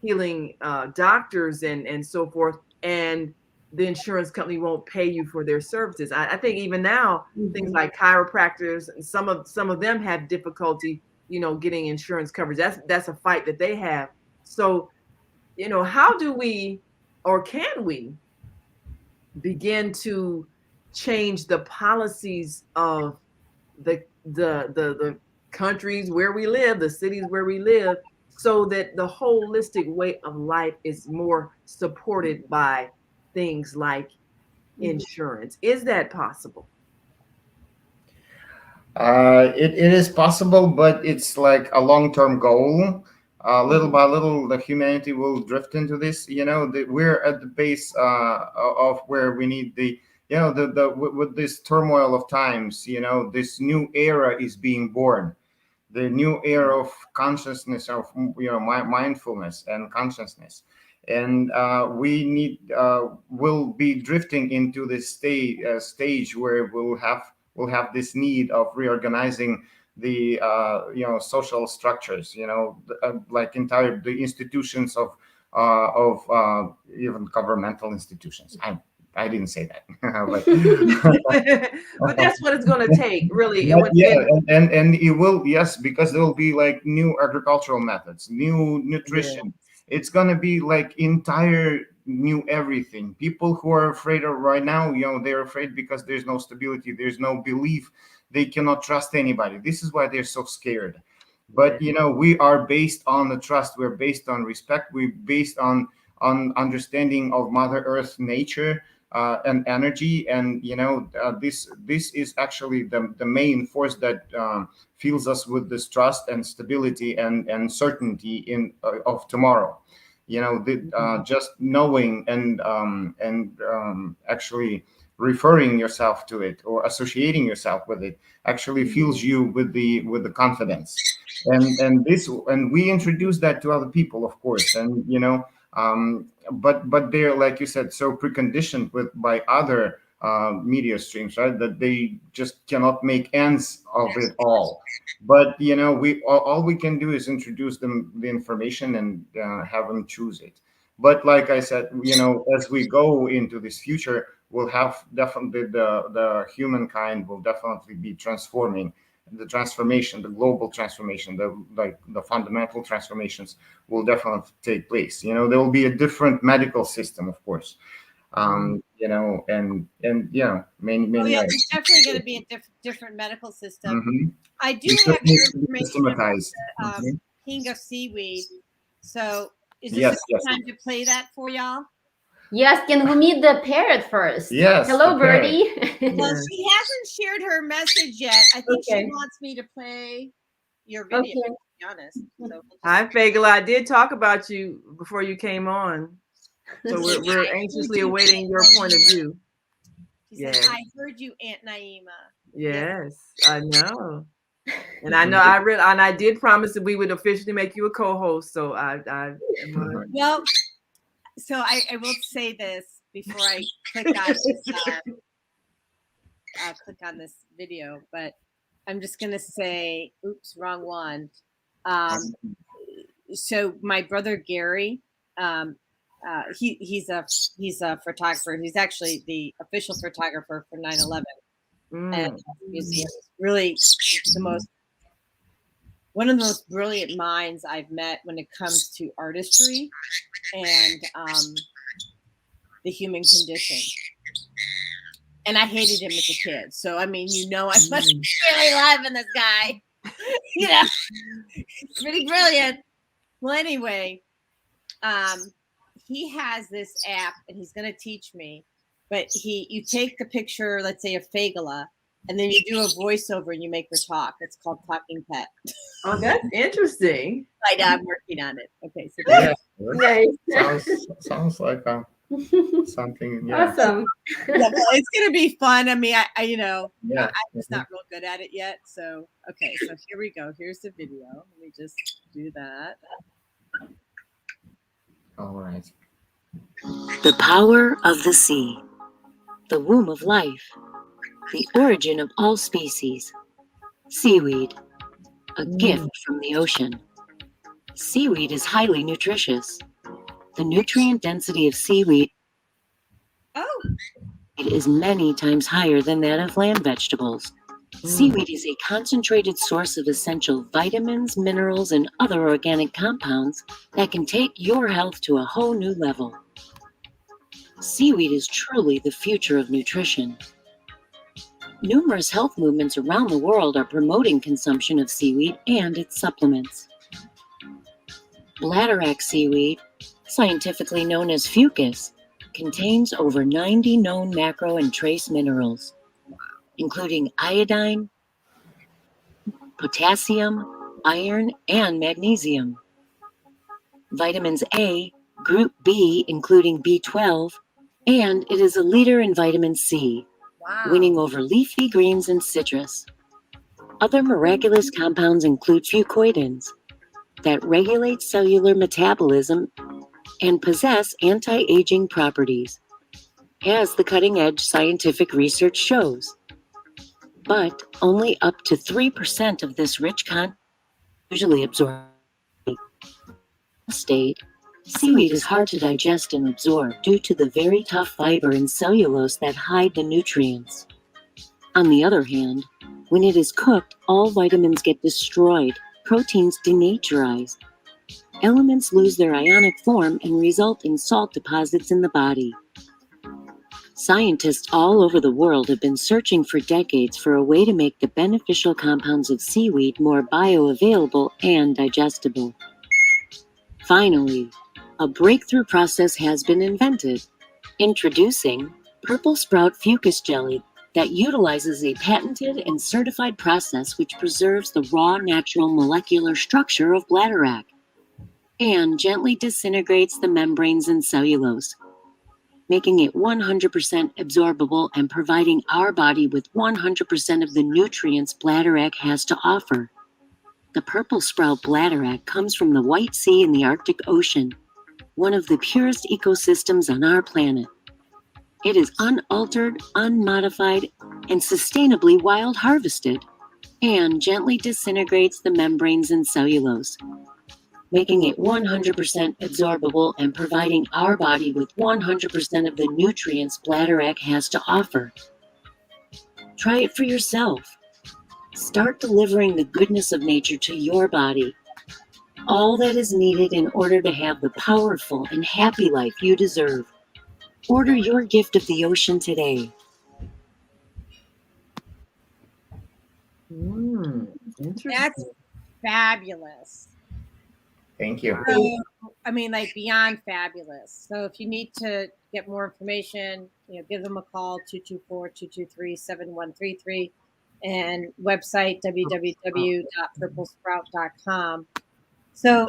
healing doctors and so forth, and the insurance company won't pay you for their services. I think even now, things like chiropractors, and some of them have difficulty, you know, getting insurance coverage. That's a fight that they have. So, you know, how do we, or can we, begin to change the policies of the countries where we live, the cities where we live, so that the holistic way of life is more supported by things like insurance? Is that possible? It is possible, but it's like a long-term goal. Little by little, the humanity will drift into this. You know, we're at the base of where we need the, you know, with this turmoil of times. You know, this new era is being born. The new era of consciousness, of, you know, mindfulness and consciousness, and we need will be drifting into this stage where we'll have this need of reorganizing the you know, social structures, you know, like the institutions of even governmental institutions. I didn't say that, But that's what it's going to take, really. And it will, yes, because there will be like new agricultural methods, new nutrition. It's going to be like entire new everything. People who are afraid of right now, they're afraid because there's no stability, there's no belief, they cannot trust anybody. This is why they're so scared. But we are based on the trust, we're based on respect, we're based on understanding of Mother Earth, nature, and energy. And this is actually the main force that fills us with this trust and stability and certainty of tomorrow. Just knowing and actually referring yourself to it or associating yourself with it actually fills you with the confidence. And we introduce that to other people, of course. And but they're, like you said, so preconditioned by other media streams, right, that they just cannot make ends of it all. But all we can do is introduce them the information and have them choose it. But like I said, as we go into this future, we'll have definitely the humankind will definitely be transforming. The transformation, the global transformation, the fundamental transformations will definitely take place. There will be a different medical system, of course. And many there's definitely going to be a different medical system. Mm-hmm. I do have your information about the king of seaweed. So is this a good time to play that for y'all? Yes, can we meet the parrot first? Yes. Hello, Birdie. Well, she hasn't shared her message yet. I think she wants me to play your video, to be honest. So Hi, Fagala. I did talk about you before you came on. So we're anxiously awaiting your point of view. She said, I heard you, Aunt Naima. Yes, I know. And I know I did promise that we would officially make you a co-host. So well, so I will say this before I click on this video, but I'm just gonna say, oops, wrong one. So my brother Gary, he's a photographer. He's actually the official photographer for 9/11 and museum. Really, one of the most brilliant minds I've met when it comes to artistry and the human condition. And I hated him as a kid. So, I mean, I must be really loving this guy. It's pretty brilliant. Well, anyway, he has this app and he's going to teach me. But you take the picture, let's say, of Fagala, and then you do a voiceover and you make her talk. It's called Talking Pet. Oh, that's interesting. I know, I'm working on it. Okay, so Nice. Sounds like something. Yeah. Awesome. Well, it's gonna be fun. I mean, I'm just not real good at it yet. So okay, so here we go. Here's the video. Let me just do that. All right. The power of the sea, the womb of life, the origin of all species. Seaweed, a gift from the ocean. Seaweed is highly nutritious. The nutrient density of seaweed is many times higher than that of land vegetables. Seaweed is a concentrated source of essential vitamins, minerals, and other organic compounds that can take your health to a whole new level. Seaweed is truly the future of nutrition. Numerous health movements around the world are promoting consumption of seaweed and its supplements. Bladderwrack seaweed, scientifically known as fucus, contains over 90 known macro and trace minerals, including iodine, potassium, iron, and magnesium. Vitamins A, group B, including B12, and it is a leader in vitamin C, winning over leafy greens and citrus. Other miraculous compounds include fucoidins that regulate cellular metabolism and possess anti-aging properties, as the cutting-edge scientific research shows. But only up to 3% of this rich content usually absorbed. State, Seaweed is hard to digest and absorb due to the very tough fiber and cellulose that hide the nutrients. On the other hand, when it is cooked, all vitamins get destroyed, proteins denaturized. Elements lose their ionic form and result in salt deposits in the body. Scientists all over the world have been searching for decades for a way to make the beneficial compounds of seaweed more bioavailable and digestible. Finally, a breakthrough process has been invented. Introducing Purple Sprout Fucus Jelly that utilizes a patented and certified process which preserves the raw natural molecular structure of bladderwrack and gently disintegrates the membranes and cellulose, making it 100% absorbable and providing our body with 100% of the nutrients bladderwrack has to offer. The purple sprout bladderwrack comes from the White Sea in the Arctic Ocean, one of the purest ecosystems on our planet. It is unaltered, unmodified, and sustainably wild harvested, and gently disintegrates the membranes and cellulose, making it 100% absorbable and providing our body with 100% of the nutrients bladderwrack has to offer. Try it for yourself. Start delivering the goodness of nature to your body. All that is needed in order to have the powerful and happy life you deserve. Order your gift of the ocean today. Interesting. That's fabulous. Thank you. So, I mean, like beyond fabulous. So if you need to get more information, give them a call, 224-223-7133, and website www.purplesprout.com. So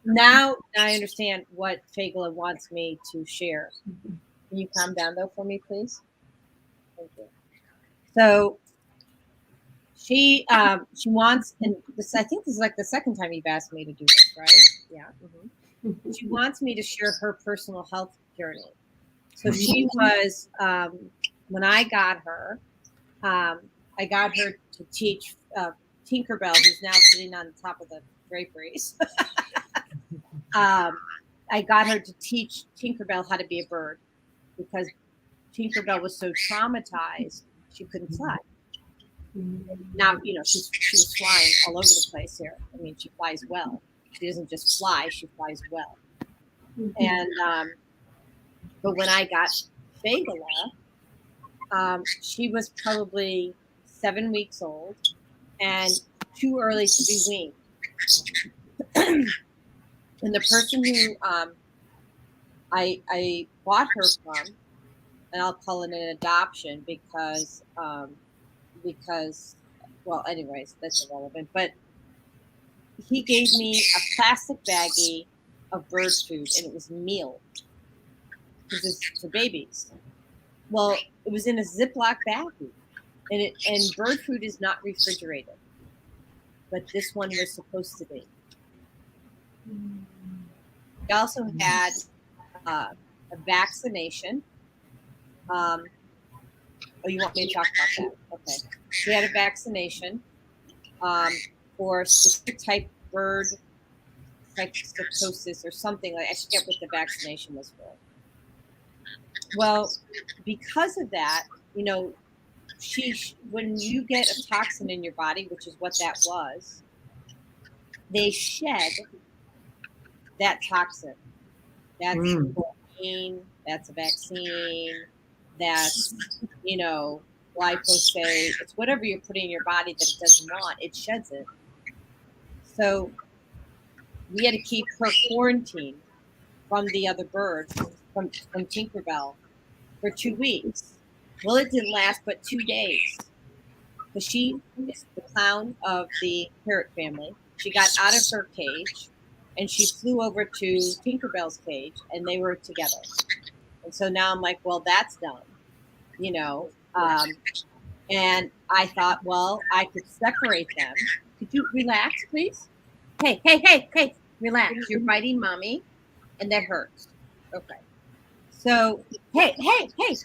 now I understand what Fagala wants me to share. Can you calm down though for me, please? Thank you. So she wants, and this, I think this is like the second time you've asked me to do this, right? Yeah. Mm-hmm. She wants me to share her personal health journey. So she was, when I got her to teach Tinkerbell, who's now sitting on top of the draperies. I got her to teach Tinkerbell how to be a bird because Tinkerbell was so traumatized she couldn't fly. Now, she was flying all over the place here. I mean, she flies well. She doesn't just fly, she flies well. And, but when I got Fagala, she was probably 7 weeks old and too early to be weaned. And the person who I bought her from, and I'll call it an adoption because, well, anyways, that's irrelevant. But he gave me a plastic baggie of bird food, and it was meal because it's for babies. Well, it was in a Ziploc baggie, and bird food is not refrigerated, but this one was supposed to be. He also had a vaccination. Oh, you want me to talk about that? Okay. She had a vaccination for a specific type bird psychosis or something like. I forget what the vaccination was for. Well, because of that, when you get a toxin in your body, which is what that was, they shed that toxin. That's protein, that's a vaccine, that's, glyphosate. It's whatever you're putting in your body that it doesn't want, it sheds it. So we had to keep her quarantined from the other birds, from Tinkerbell, for 2 weeks. Well, it didn't last but 2 days. Because she is the clown of the parrot family. She got out of her cage and she flew over to Tinkerbell's cage and they were together. And so now I'm like, well, that's done, and I thought, well, I could separate them. Could you relax, please? Hey, relax. You're biting mommy and that hurts. Okay. So, hey. Okay,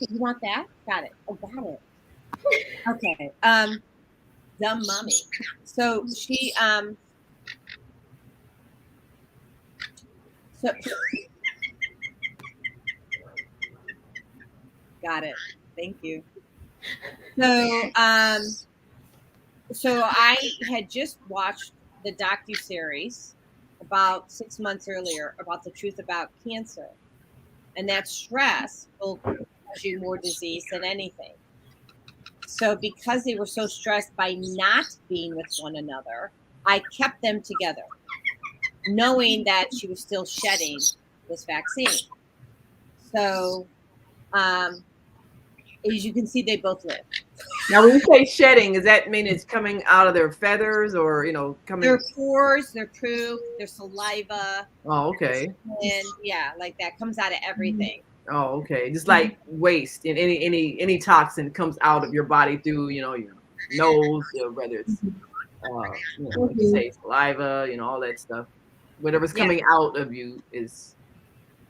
you want that? Got it. Oh, got it. Okay. Dumb mommy. So she, So, got it. Thank you. So I had just watched the docuseries about 6 months earlier about the truth about cancer, and that stress will cause you more disease than anything. So because they were so stressed by not being with one another, I kept them together, knowing that she was still shedding this vaccine. So as you can see, they both live. Now, when you say shedding, does that mean it's coming out of their feathers, or coming? Their pores, their poop, their saliva. Oh, okay. And yeah, like that comes out of everything. Oh, okay. Just like waste and any toxin comes out of your body through your nose, whether it's like you say, saliva, all that stuff. Whatever's coming out of you is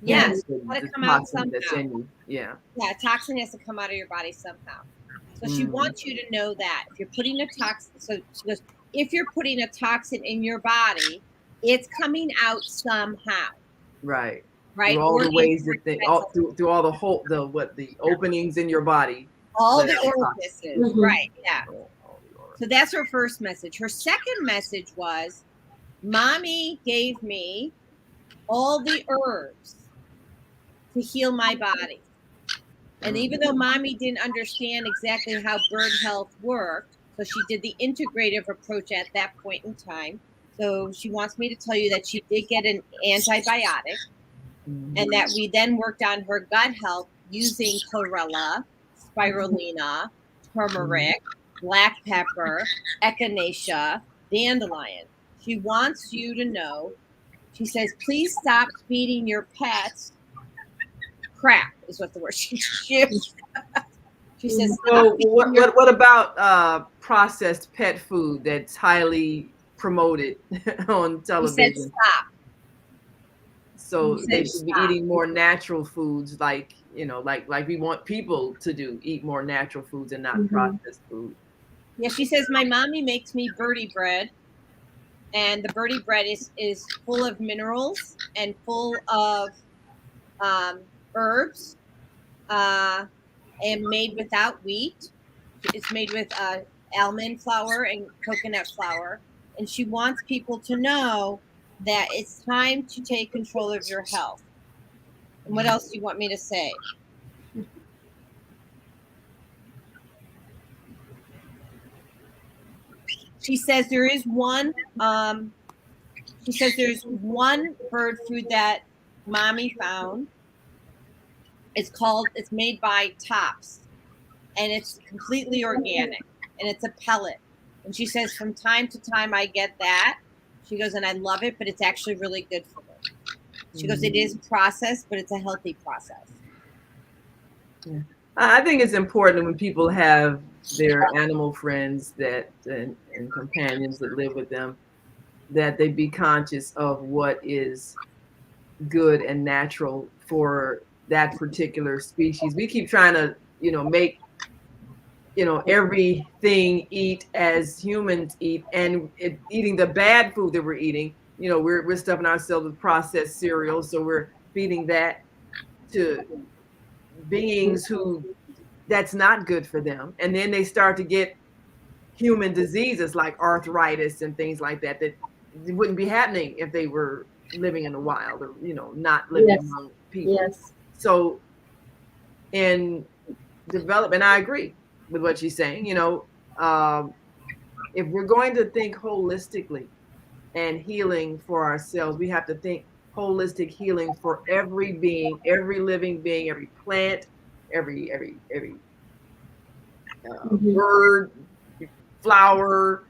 yes, the come out toxin that's somehow. in you. Yeah. Yeah, toxin has to come out of your body somehow. So she wants you to know that if you're putting a toxin, so she goes, if you're putting a toxin in your body, it's coming out somehow. Right. Right. Through all the ways that through all the openings in your body. All the orifices. Right. Yeah. So that's her first message. Her second message was, Mommy gave me all the herbs to heal my body. And even though Mommy didn't understand exactly how bird health worked, so she did the integrative approach at that point in time. So she wants me to tell you that she did get an antibiotic, and that we then worked on her gut health using chlorella, spirulina, turmeric, black pepper, echinacea, dandelion. She wants you to know, she says, please stop feeding your pets crap, is what the word she used. She says, so what about processed pet food that's highly promoted on television? She said, stop. So they should be eating more natural foods, like like we want people to do, eat more natural foods and not processed food. Yeah, she says, my mommy makes me birdie bread, and the birdie bread is full of minerals and full of herbs, and made without wheat. It's made with almond flour and coconut flour, and she wants people to know that it's time to take control of your health. And what else do you want me to say? She says there is one. She says there's one bird food that Mommy found. It's made by Tops, and it's completely organic, and it's a pellet. And she says from time to time I get that. She goes, and I love it, but it's actually really good for me. She goes, it is processed, but it's a healthy process. Yeah. I think it's important when people have their animal friends and companions that live with them, that they be conscious of what is good and natural for that particular species. We keep trying to, make, everything eat as humans eat, and eating the bad food that we're eating. We're stuffing ourselves with processed cereal, so we're feeding that to beings who that's not good for them. And then they start to get human diseases like arthritis and things like that wouldn't be happening if they were living in the wild or, not living among people. Yes. So in development, I agree with what she's saying. If we're going to think holistically and healing for ourselves, we have to think holistic healing for every being, every living being, every plant, every bird, flower,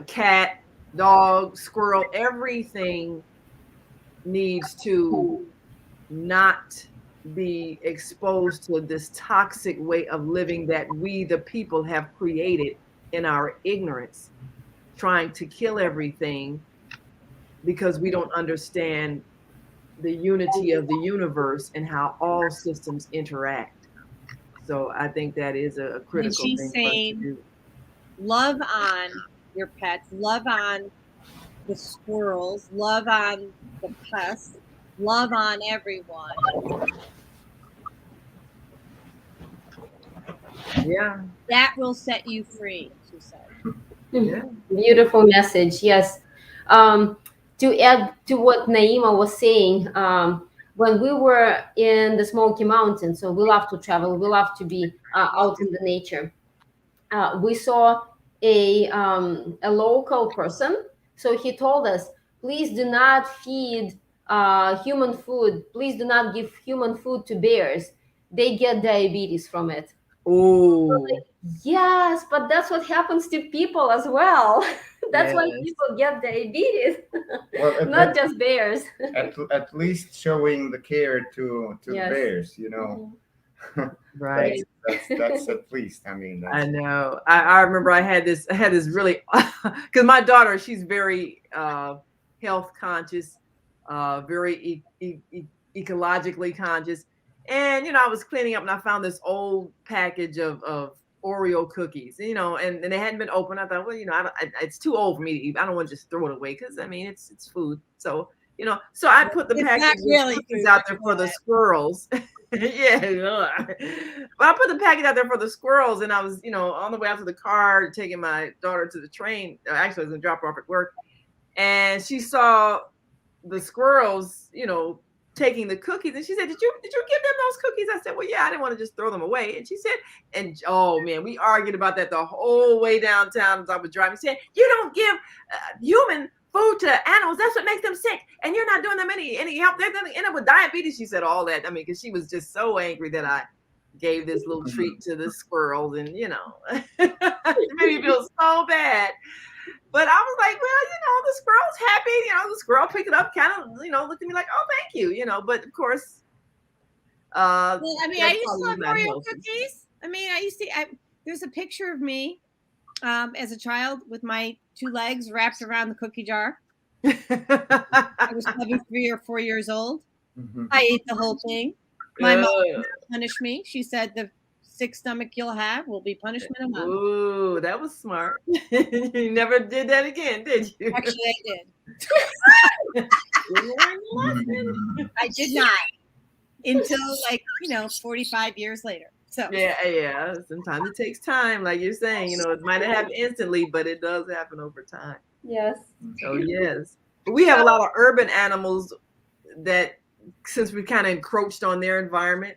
cat, dog, squirrel. Everything needs to not be exposed to this toxic way of living that we, the people, have created in our ignorance, trying to kill everything because we don't understand the unity of the universe and how all systems interact. So I think that is a critical thing for us to do. Love on your pets, love on the squirrels, love on the pests, love on everyone. Yeah. That will set you free, she said. Yeah. Beautiful message. Yes. To add to what Naima was saying, when we were in the Smoky Mountains, so we love to travel, we love to be out in the nature. We saw a local person. So he told us, please do not feed human food. Please do not give human food to bears. They get diabetes from it. Oh. Yes, but that's what happens to people as well. That's why Yes. people get diabetes, Well, not just bears. at least showing the care to the Yes. bears, you know. Right. That's at least. I mean, I that's, know. I remember I had this really because my daughter, she's very health conscious, very ecologically conscious. And I was cleaning up and I found this old package of Oreo cookies, and they hadn't been opened. I thought, well, it's too old for me to eat. I don't want to just throw it away because I mean it's food. So so I put the It's package not of really cookies food, out there for the squirrels. Yeah, but I put the package out there for the squirrels, and I was, on the way out to the car, taking my daughter to the train. Actually, I was gonna drop her off at work, and she saw the squirrels, taking the cookies, and she said, "Did you give them those cookies?" I said, "Well, yeah, I didn't want to just throw them away." And she said, and oh man, we argued about that the whole way downtown as I was driving. She said, "You don't give human food to animals. That's what makes them sick. And you're not doing them any help. They're going to end up with diabetes." She said all that. I mean, because she was just so angry that I gave this little treat to the squirrels, and it made me feel so bad. But I was like, well, the squirrel's happy. The squirrel picked it up, kind of, looked at me like, oh, thank you, But of course, well, I mean, I used to love Oreo cookies. I mean, there's a picture of me as a child with my 2 legs wrapped around the cookie jar. I was probably 3 or 4 years old. Mhm. I ate the whole thing. My mom punished me. She said the sick stomach you'll have will be punishment enough. Ooh, that was smart. You never did that again, did you? Actually, I did. I did not until 45 years later. So yeah. Sometimes it takes time, like you're saying. It might not happen instantly, but it does happen over time. Yes. Oh yes. But we have a lot of urban animals that, since we kind of encroached on their environment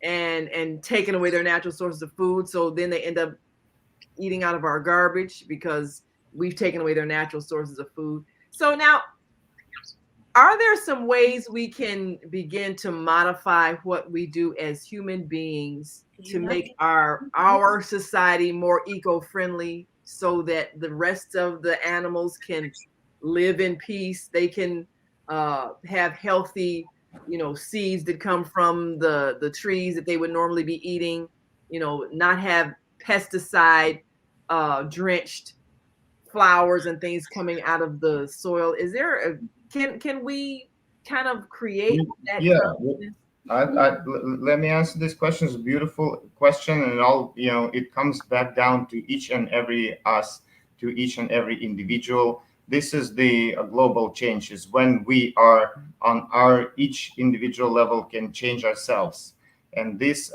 and taken away their natural sources of food, so then they end up eating out of our garbage because we've taken away their natural sources of food. So now, are there some ways we can begin to modify what we do as human beings to make our society more eco-friendly, so that the rest of the animals can live in peace? They can have healthy, seeds that come from the trees that they would normally be eating, not have pesticide drenched flowers and things coming out of the soil. Is there can we kind of create that? Yeah. Let me answer this question. It's a beautiful question, and it comes back down to each and every us, to each and every individual. This is the global changes when we are on our each individual level can change ourselves, and this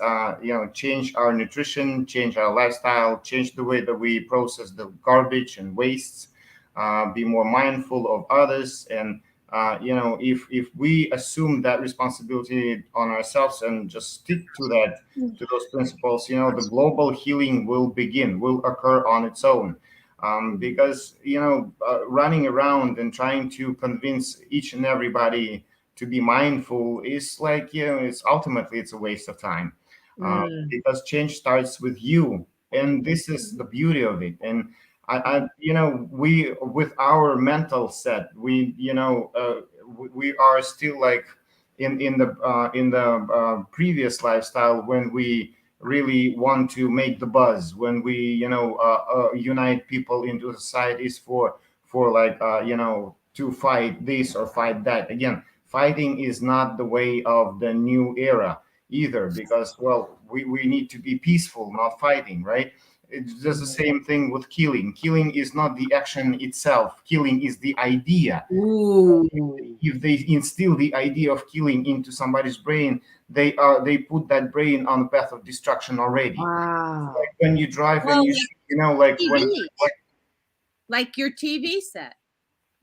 change our nutrition, change our lifestyle, change the way that we process the garbage and wastes, be more mindful of others, and if we assume that responsibility on ourselves and just stick to those principles, the global healing will occur on its own. Because running around and trying to convince each and everybody to be mindful is like, it's ultimately a waste of time, because change starts with you, and this is the beauty of it. And we, with our mental set, we are still like in the previous lifestyle, when we really want to make the buzz, when we unite people into societies for to fight this or fight that. Again, fighting is not the way of the new era either, because we need to be peaceful, not fighting, right? it's just the same thing with killing. Killing is not the action itself. Killing is the idea. Ooh. If they instill the idea of killing into somebody's brain, they put that brain on the path of destruction already. Wow. Like when you drive Well, and you know, like when TV, like your TV set.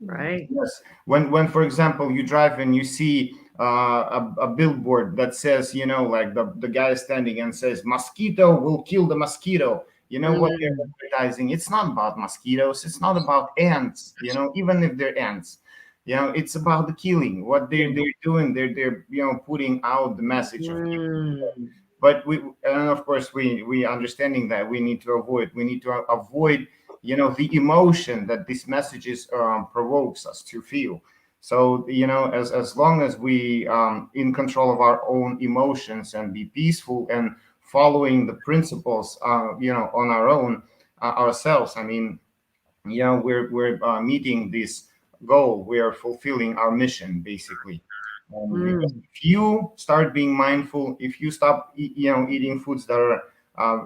Right. yes, when for example you drive and you see a billboard that says, you know, like the guy is standing and says, "Mosquito will kill the mosquito." You know what they're advertising? It's not about mosquitoes. It's not about ants. You know, even if they're ants, you know, it's about the killing. What they're doing, they're you know putting out the message of killing. But and of course we understanding that we need to avoid you know the emotion that these messages provokes us to feel. So you know as long as we in control of our own emotions and be peaceful and following the principles you know on our own ourselves, I mean, you know, we're meeting this goal, we are fulfilling our mission basically. Because if you start being mindful, if you stop you know eating foods that are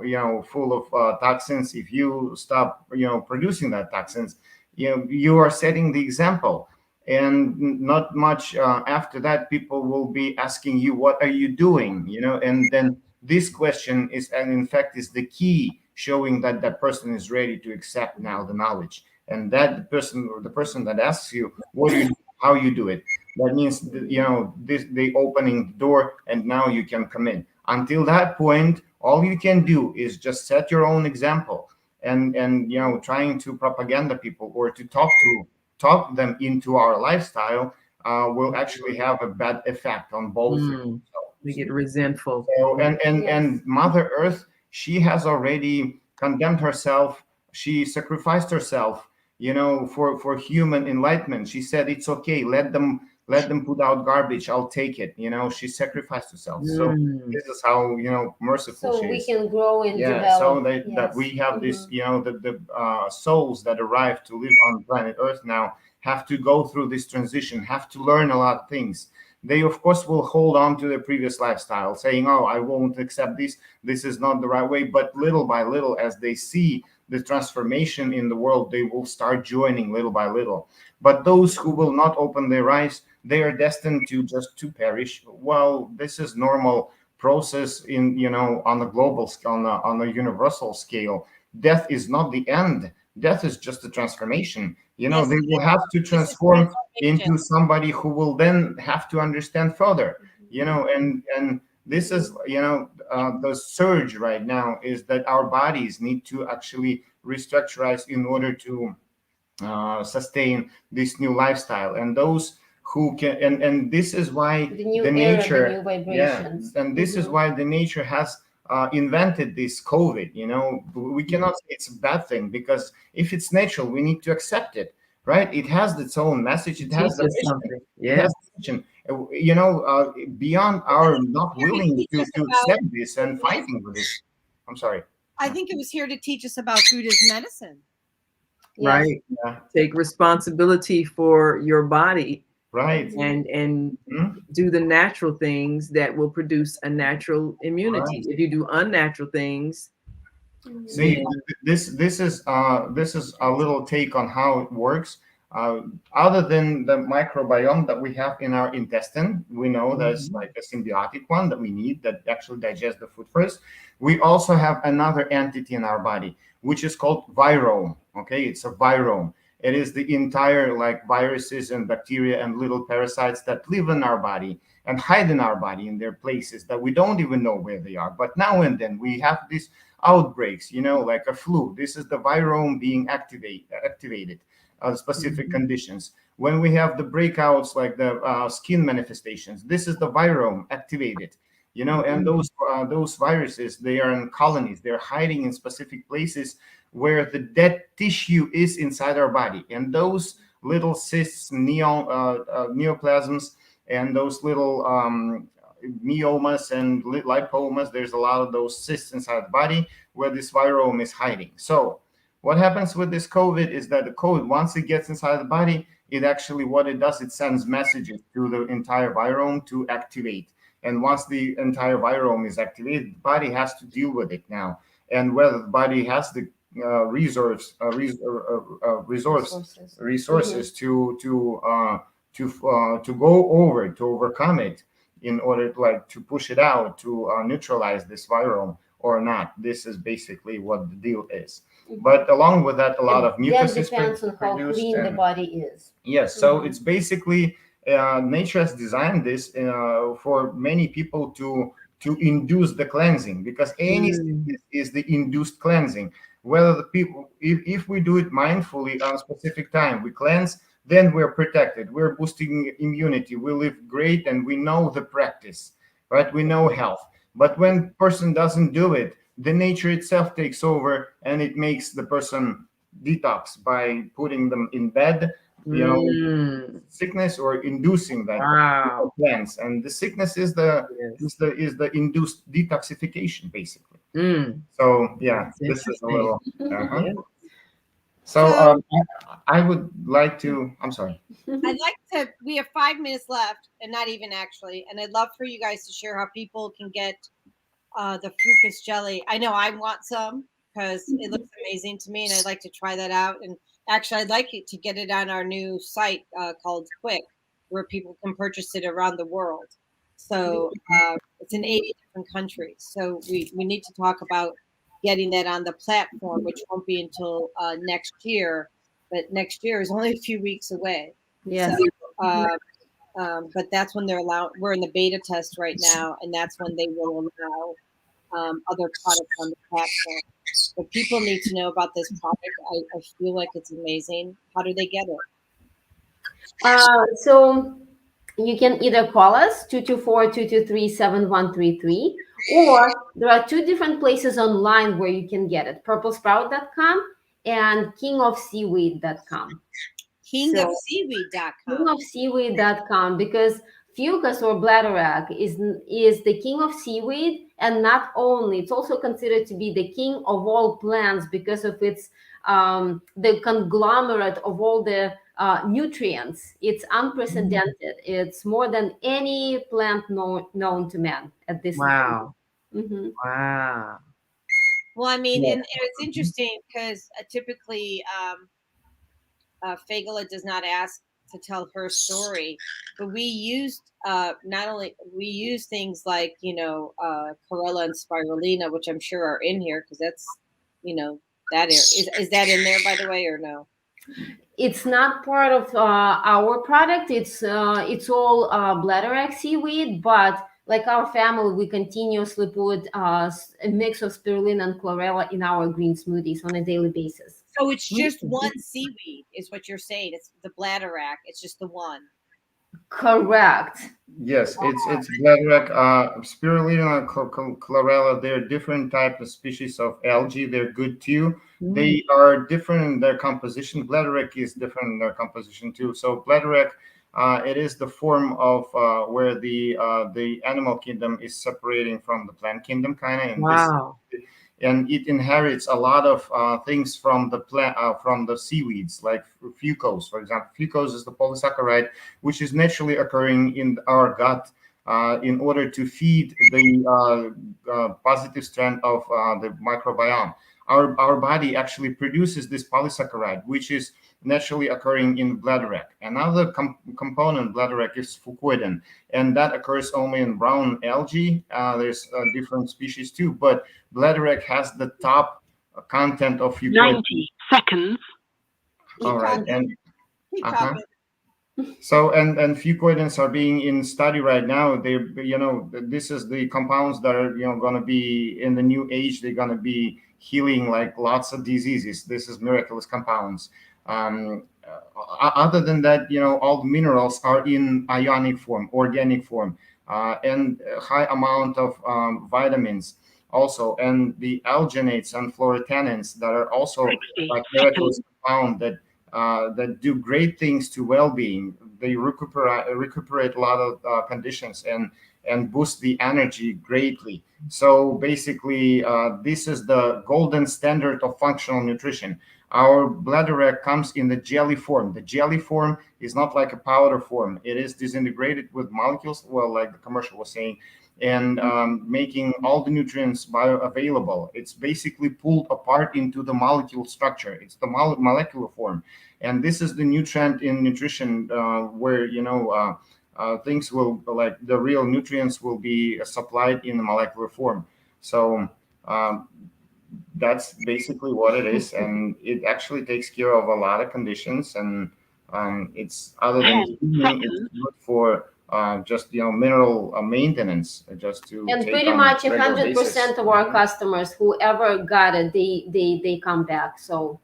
you know full of toxins, if you stop you know producing that toxins, you know you are setting the example. And not much after that people will be asking you, what are you doing, you know? And then this question is, and in fact is the key, showing that that person is ready to accept now the knowledge. And that the person that asks you what you do, how you do it, that means that, you know, this they opening the door and now you can come in. Until that point, all you can do is just set your own example. And you know trying to propaganda people or to talk them into our lifestyle will actually have a bad effect on both. We get resentful. So, and Mother Earth, she has already condemned herself. She sacrificed herself, you know, for human enlightenment. She said it's okay, let them put out garbage, I'll take it. You know, she sacrificed herself. So this is how, you know, merciful So she we is. can grow and Yeah, develop. so that we have this, you know, the souls that arrive to live on planet Earth now have to go through this transition, have to learn a lot of things. They of course will hold on to their previous lifestyle, saying, "Oh, I won't accept this. This is not the right way." But little by little, as they see the transformation in the world, they will start joining little by little. But those who will not open their eyes, they are destined to just to perish. Well, this is normal process in, you know, on a global scale, on a universal scale. Death is not the end. Death is just a transformation. You know, Yes, they will have to transform into somebody who will then have to understand further. You know, and this is, you know, the surge right now is that our bodies need to actually restructurize in order to sustain this new lifestyle. And those who can, and this is why The new the era, nature, the new vibrations. and this is why the nature has invented this COVID. You know, we cannot say it's a bad thing, because if it's natural, we need to accept it, right? It has its own message. It has the mission. Something. It Yeah. has the mission. You know, beyond our not willing to accept this and fighting with this. I'm sorry. I think it was here to teach us about food as medicine. Yes. Right. Yeah. Take responsibility for your body Right. and Mhm. do the natural things that will produce a natural immunity. Right. If you do unnatural things, See, this is a little take on how it works. Other than the microbiome that we have in our intestine, we know that's like a symbiotic one that we need that actually digests the food first. We also have another entity in our body, which is called virome. Okay, it's a virome. It is the entire like viruses and bacteria and little parasites that live in our body and hide in our body in their places that we don't even know where they are. But now and then we have these outbreaks, you know, like a flu. This is the virome being activated specific conditions. When we have the breakouts like the skin manifestations, this is the virome activated. You know, and those viruses, they are in colonies. They're hiding in specific places where the dead tissue is inside our body, and those little cysts, neoplasms, and those little myomas and lipomas. There's a lot of those cysts inside the body where this virome is hiding. So what happens with this COVID is that the COVID, once it gets inside the body, it actually, what it does, it sends messages to the entire virome to activate. And once the entire virome is activated, the body has to deal with it now. and whether the body has the resources to go over, to overcome it, in order to to push it out, to neutralize this viral or not. This is basically what the deal is. But along with that, a lot of mucus is depends on how produced. clean the body is. Yes, so it's basically nature has designed this for many people to induce the cleansing, because any sickness is the induced cleansing. Whether the people, if we do it mindfully on a specific time, we cleanse, then we're protected. We're boosting immunity. We live great, and we know the practice, right? We know health. But when person doesn't do it, the nature itself takes over, and it makes the person detox by putting them in bed, sickness, or inducing that cleanse. And the sickness is the induced detoxification, basically. So yeah, this is a little. So I would like to. I'm sorry. I'd like to. We have 5 minutes left, and not even actually. And I'd love for you guys to share how people can get the fructus jelly. I know I want some because it looks amazing to me, and I'd like to try that out. And actually, I'd like to get it on our new site called Quick, where people can purchase it around the world. So it's in 80 different countries. So we need to talk about getting that on the platform, which won't be until next year. But next year is only a few weeks away. Yes. So, but that's when they're allowed. We're in the beta test right now, and that's when they will allow other products on the platform. But people need to know about this product. I feel like it's amazing. How do they get it? So you can either call us 224-223-7133, or there are 2 different places online where you can get it: purplesprout.com and kingofseaweed.com. Kingofseaweed.com. Kingofseaweed.com, because fucus or bladderwrack is the king of seaweed, and not only, it's also considered to be the king of all plants because of its the conglomerate of all the nutrients. It's unprecedented. It's more than any plant known to man at this time. Wow. Well, I mean, and it's interesting because typically Fagala does not ask to tell her story, but we used we use things like chlorella and spirulina, which I'm sure are in here because that's that is that in there, by the way, or no? It's not part of our product. It's all bladderwrack seaweed, but like our family, we continuously put a mix of spirulina and chlorella in our green smoothies on a daily basis. So it's just one seaweed, is what you're saying. It's the bladderwrack. It's just the one. Correct. Yes, it's bladderwrack, spirulina, chlorella. They're different types of species of algae. They're good too. They are different in their composition. Bladderwrack is different in their composition too. So bladderwrack, it is the form of where the animal kingdom is separating from the plant kingdom, kind of. Wow. And it inherits a lot of things from the plant, from the seaweeds, like fucose, for example. Fucose is the polysaccharide which is naturally occurring in our gut in order to feed the positive strand of the microbiome. Our body actually produces this polysaccharide, which is naturally occurring in bladderwrack. Another component bladderwrack is fucoidan, and that occurs only in brown algae. There's different species too, but bladderwrack has the top content of fucoidan. 90 seconds. All right, and so and fucoidans are being in study right now. They this is the compounds that are going to be in the new age. They're going to be healing like lots of diseases. This is miraculous compounds. Other than that, all the minerals are in ionic form, organic form, and a high amount of vitamins also, and the alginates and fluorotanins that are also like miraculous compound that do great things to well-being. They recuperate a lot of conditions and boost the energy greatly. So basically, this is the golden standard of functional nutrition. our bladder comes in the jelly form. The jelly form is not like a powder form. It is disintegrated with molecules, well, like the commercial was saying, and making all the nutrients bioavailable. It's basically pulled apart into the molecule structure. It's the molecular form. And this is the new trend in nutrition, where, things will, like the real nutrients will be supplied in the molecular form. So that's basically what it is. And it actually takes care of a lot of conditions. And it's, other than healing, it's good for just mineral maintenance, just to And take pretty on much regular 100% basis. of our customers, whoever got it, they come back. So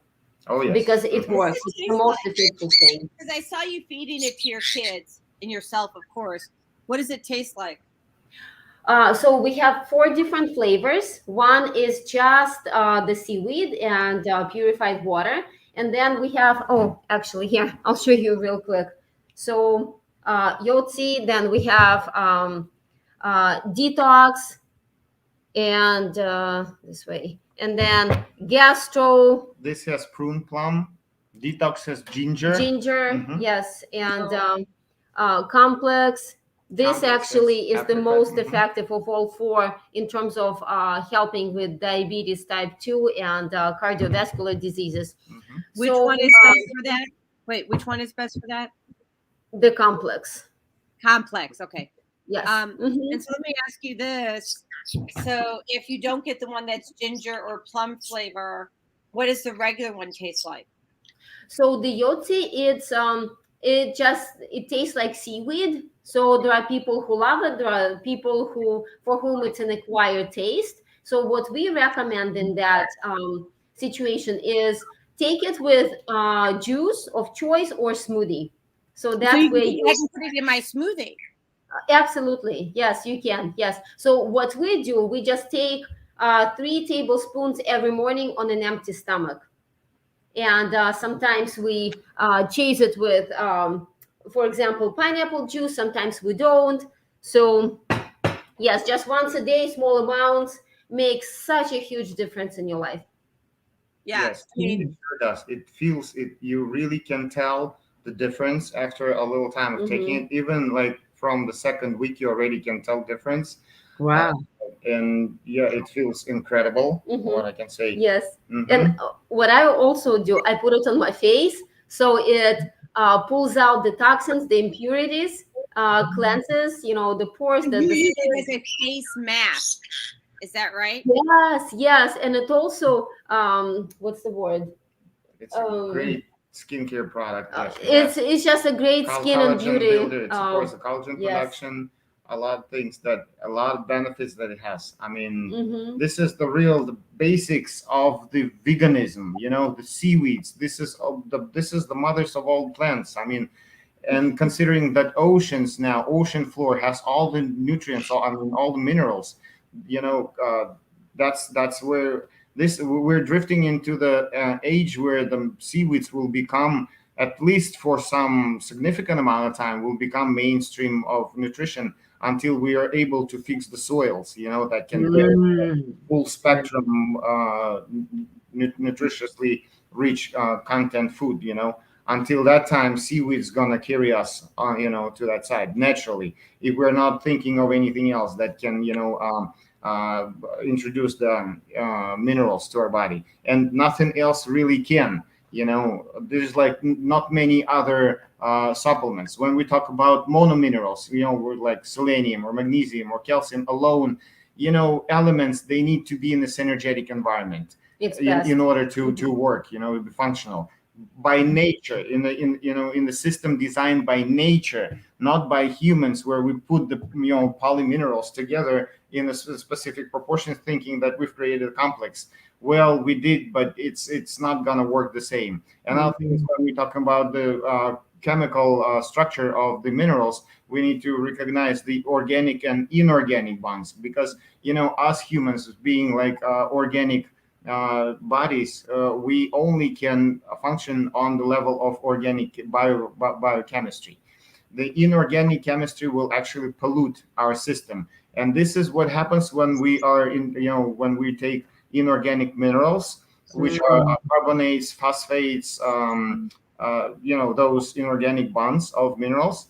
Oh yes, because it works, it's the most effective thing. Because I saw you feeding it to your kids and yourself, of course. What does it taste like? So we have 4 different flavors. One is just the seaweed and purified water. And then we have, oh, actually, here, I'll show you real quick. So Yotzi, then we have detox, and this way. And then gastro. This has prune plum. Detox has ginger. Yes. And complex. This actually is the most effective of all 4 in terms of helping with diabetes type 2 and cardiovascular diseases. Which one is best for that? Wait, which one is best for that? The complex. Complex, okay. Yes. And so let me ask you this. So if you don't get the one that's ginger or plum flavor, what does the regular one taste like? So the Yotzi, it tastes like seaweed. So there are people who love it. There are people for whom it's an acquired taste. So what we recommend in that situation is take it with juice of choice or smoothie. So that's I where can put it in my smoothie. Absolutely. Yes, you can. Yes. So what we do, we just take 3 tablespoons every morning on an empty stomach. And sometimes we chase it with, for example, pineapple juice. Sometimes we don't. So yes, just once a day, small amounts makes such a huge difference in your life. Yes, it sure does. It feels it. You really can tell the difference after a little time of taking it. Even like from the second week, you already can tell difference. Wow. And yeah, it feels incredible. What I can say. Yes. And what I also do, I put it on my face, so it pulls out the toxins, the impurities, cleanses, the pores. You use it as a face mask. Is that right? Yes. And it also, what's the word? It's a great skincare product. It's just a great skin and beauty. Builder. It supports the collagen production. A lot of benefits that it has. I mean, this is the basics of the veganism. The seaweeds. This is the mothers of all plants. I mean, and considering that ocean floor has all the nutrients, all the minerals. That's where we're drifting into the age where the seaweeds will become, at least for some significant amount of time, will become mainstream of nutrition until we are able to fix the soils, that can get full spectrum nutritiously rich content food, Until that time, seaweed's gonna carry us, to that side naturally. If we're not thinking of anything else that can, introduce the minerals to our body, and nothing else really can. There's like not many other supplements. When we talk about monominerals, we're like selenium or magnesium or calcium alone, elements, they need to be in this energetic environment in order to work, be functional by nature, in the system designed by nature, not by humans, where we put the polyminerals together in a specific proportion, thinking that we've created a complex. Well, we did, but it's not gonna work the same. Another thing is, when we talk about the chemical structure of the minerals, we need to recognize the organic and inorganic bonds, because us humans being like organic bodies, we only can function on the level of organic biochemistry. The inorganic chemistry will actually pollute our system, and this is what happens when we are when we take inorganic minerals. which are carbonates, phosphates, those inorganic bonds of minerals.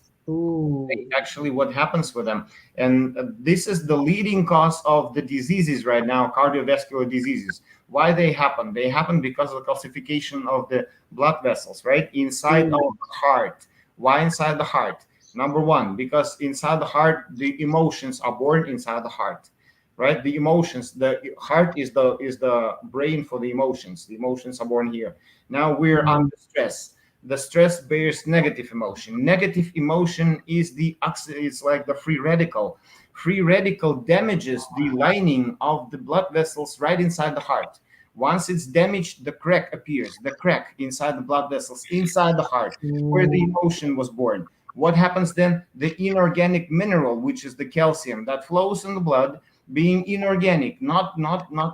Actually, what happens with them, and this is the leading cause of the diseases right now, cardiovascular diseases. Why they happen? They happen because of the calcification of the blood vessels, right, inside of the heart. Why inside the heart? Number one, because inside the heart, the emotions are born inside the heart, right? The emotions, the heart is the brain for the emotions. The emotions are born here. Now we're under stress. The stress bears negative emotion. Negative emotion is it's like the free radical. Free radical damages the lining of the blood vessels right inside the heart. Once it's damaged, the crack appears. The crack inside the blood vessels, inside the heart, where the emotion was born. What happens then? The inorganic mineral, which is the calcium that flows in the blood, being inorganic, not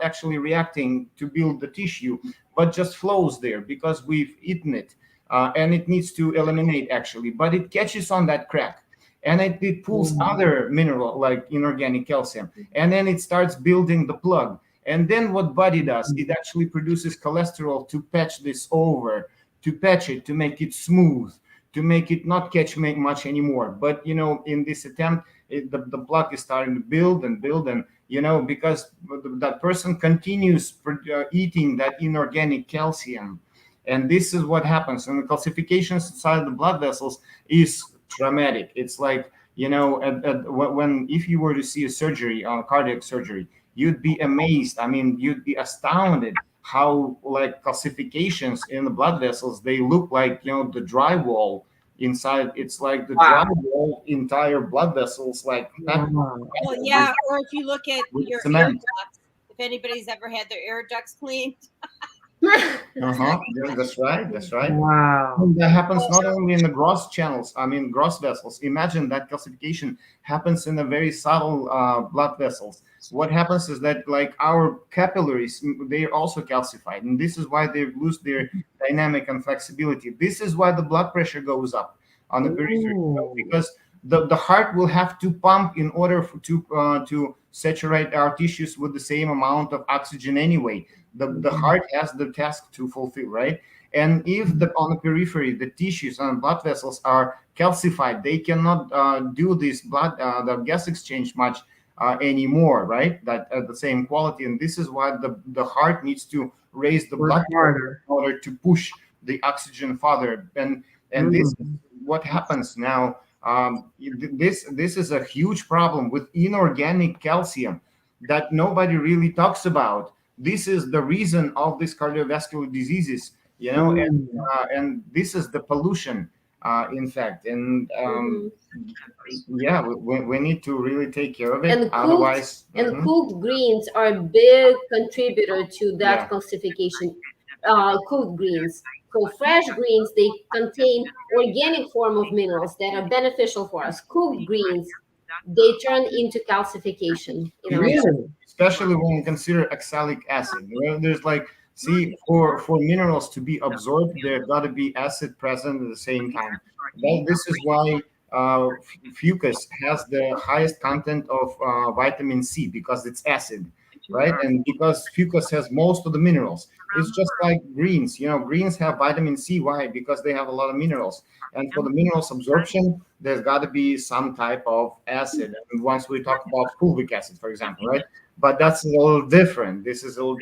actually reacting to build the tissue, but just flows there because we've eaten it. And it needs to eliminate actually, but it catches on that crack, and it pulls other mineral like inorganic calcium, and then it starts building the plug. And then what body does, it actually produces cholesterol to patch this over, to patch it, to make it smooth, to make it not catch much anymore. But in this attempt, the plug is starting to build and build, and because that person continues eating that inorganic calcium. And this is what happens. And the calcifications inside the blood vessels is dramatic. It's like, if you were to see a surgery, cardiac surgery, you'd be amazed. I mean, you'd be astounded how like calcifications in the blood vessels, they look like, the drywall inside. It's like the drywall, entire blood vessels, like that. Well, yeah. Or if you look at your cement. air ducts, if anybody's ever had their air ducts cleaned. Yeah, that's right. Wow. And that happens not only in the gross channels, gross vessels. Imagine that calcification happens in the very subtle blood vessels. What happens is that like our capillaries, they're also calcified, and this is why they lose their dynamic and flexibility. This is why the blood pressure goes up on the periphery, because the heart will have to pump in order to saturate our tissues with the same amount of oxygen anyway. The heart has the task to fulfill, right? And if on the periphery, the tissues and blood vessels are calcified, they cannot do this the gas exchange much anymore, right? That at the same quality. And this is why the heart needs to raise the blood pressure in order to push the oxygen further. And this is what happens now. This is a huge problem with inorganic calcium that nobody really talks about. This is the reason of these cardiovascular diseases, and this is the pollution, in fact. And we need to really take care of it. And Otherwise, cooked greens are a big contributor to that calcification. Cooked greens. So fresh greens, they contain organic form of minerals that are beneficial for us. Cooked greens, they turn into calcification. Especially when you consider oxalic acid. There's like, for minerals to be absorbed, there's got to be acid present at the same time. This is why fucus has the highest content of vitamin C, because it's acid, right? And because fucus has most of the minerals. It's just like greens. Greens have vitamin C. Why? Because they have a lot of minerals. And for the minerals absorption, there's got to be some type of acid. And once we talk about fulvic acid, for example, right? But that's a little different. This is a little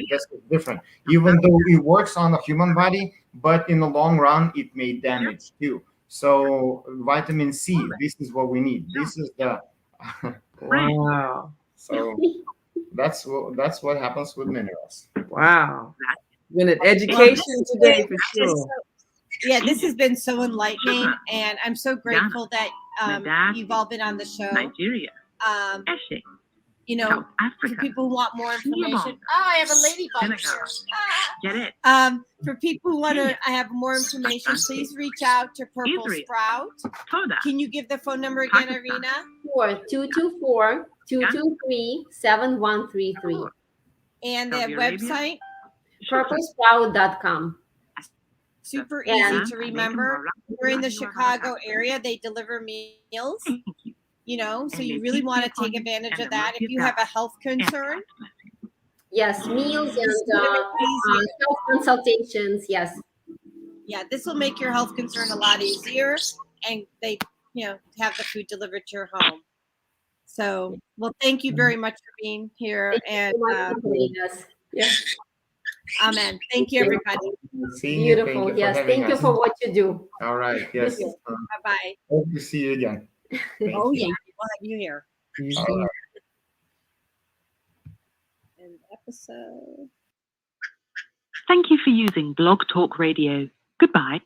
different. Even though it works on the human body, but in the long run, it may damage too. So vitamin C, this is what we need. This is the wow. So that's what happens with minerals. Wow. Been an education today for sure. Yeah, this has been so enlightening, and I'm so grateful that you've all been on the show. Nigeria. For people who want more information. I have a ladybug here. Get it. For people who want to have more information, please reach out to Purple Sprout. Can you give the phone number again, Irina? 224-223-7133. And the website? purplesprout.com. Super easy to remember. We're in the Chicago area. They deliver meals. So you really want to take advantage of that. If you have a health concern, Yes, meals and Easier. self-consultations. Yes. Yeah, this will make your health concern a lot easier, and they, have the food delivered to your home. So, well, thank you very much for being here, Thank you and so much for joining us. Yes. amen. Thank you, everybody. Seeing you. Thank Beautiful. you for Yes. having Thank you us. for what you do. All right. Yes. Bye bye. Hope to see you again. Thank Oh you. yeah, we'll have you here. All right. End episode. Thank you for using Blog Talk Radio. Goodbye.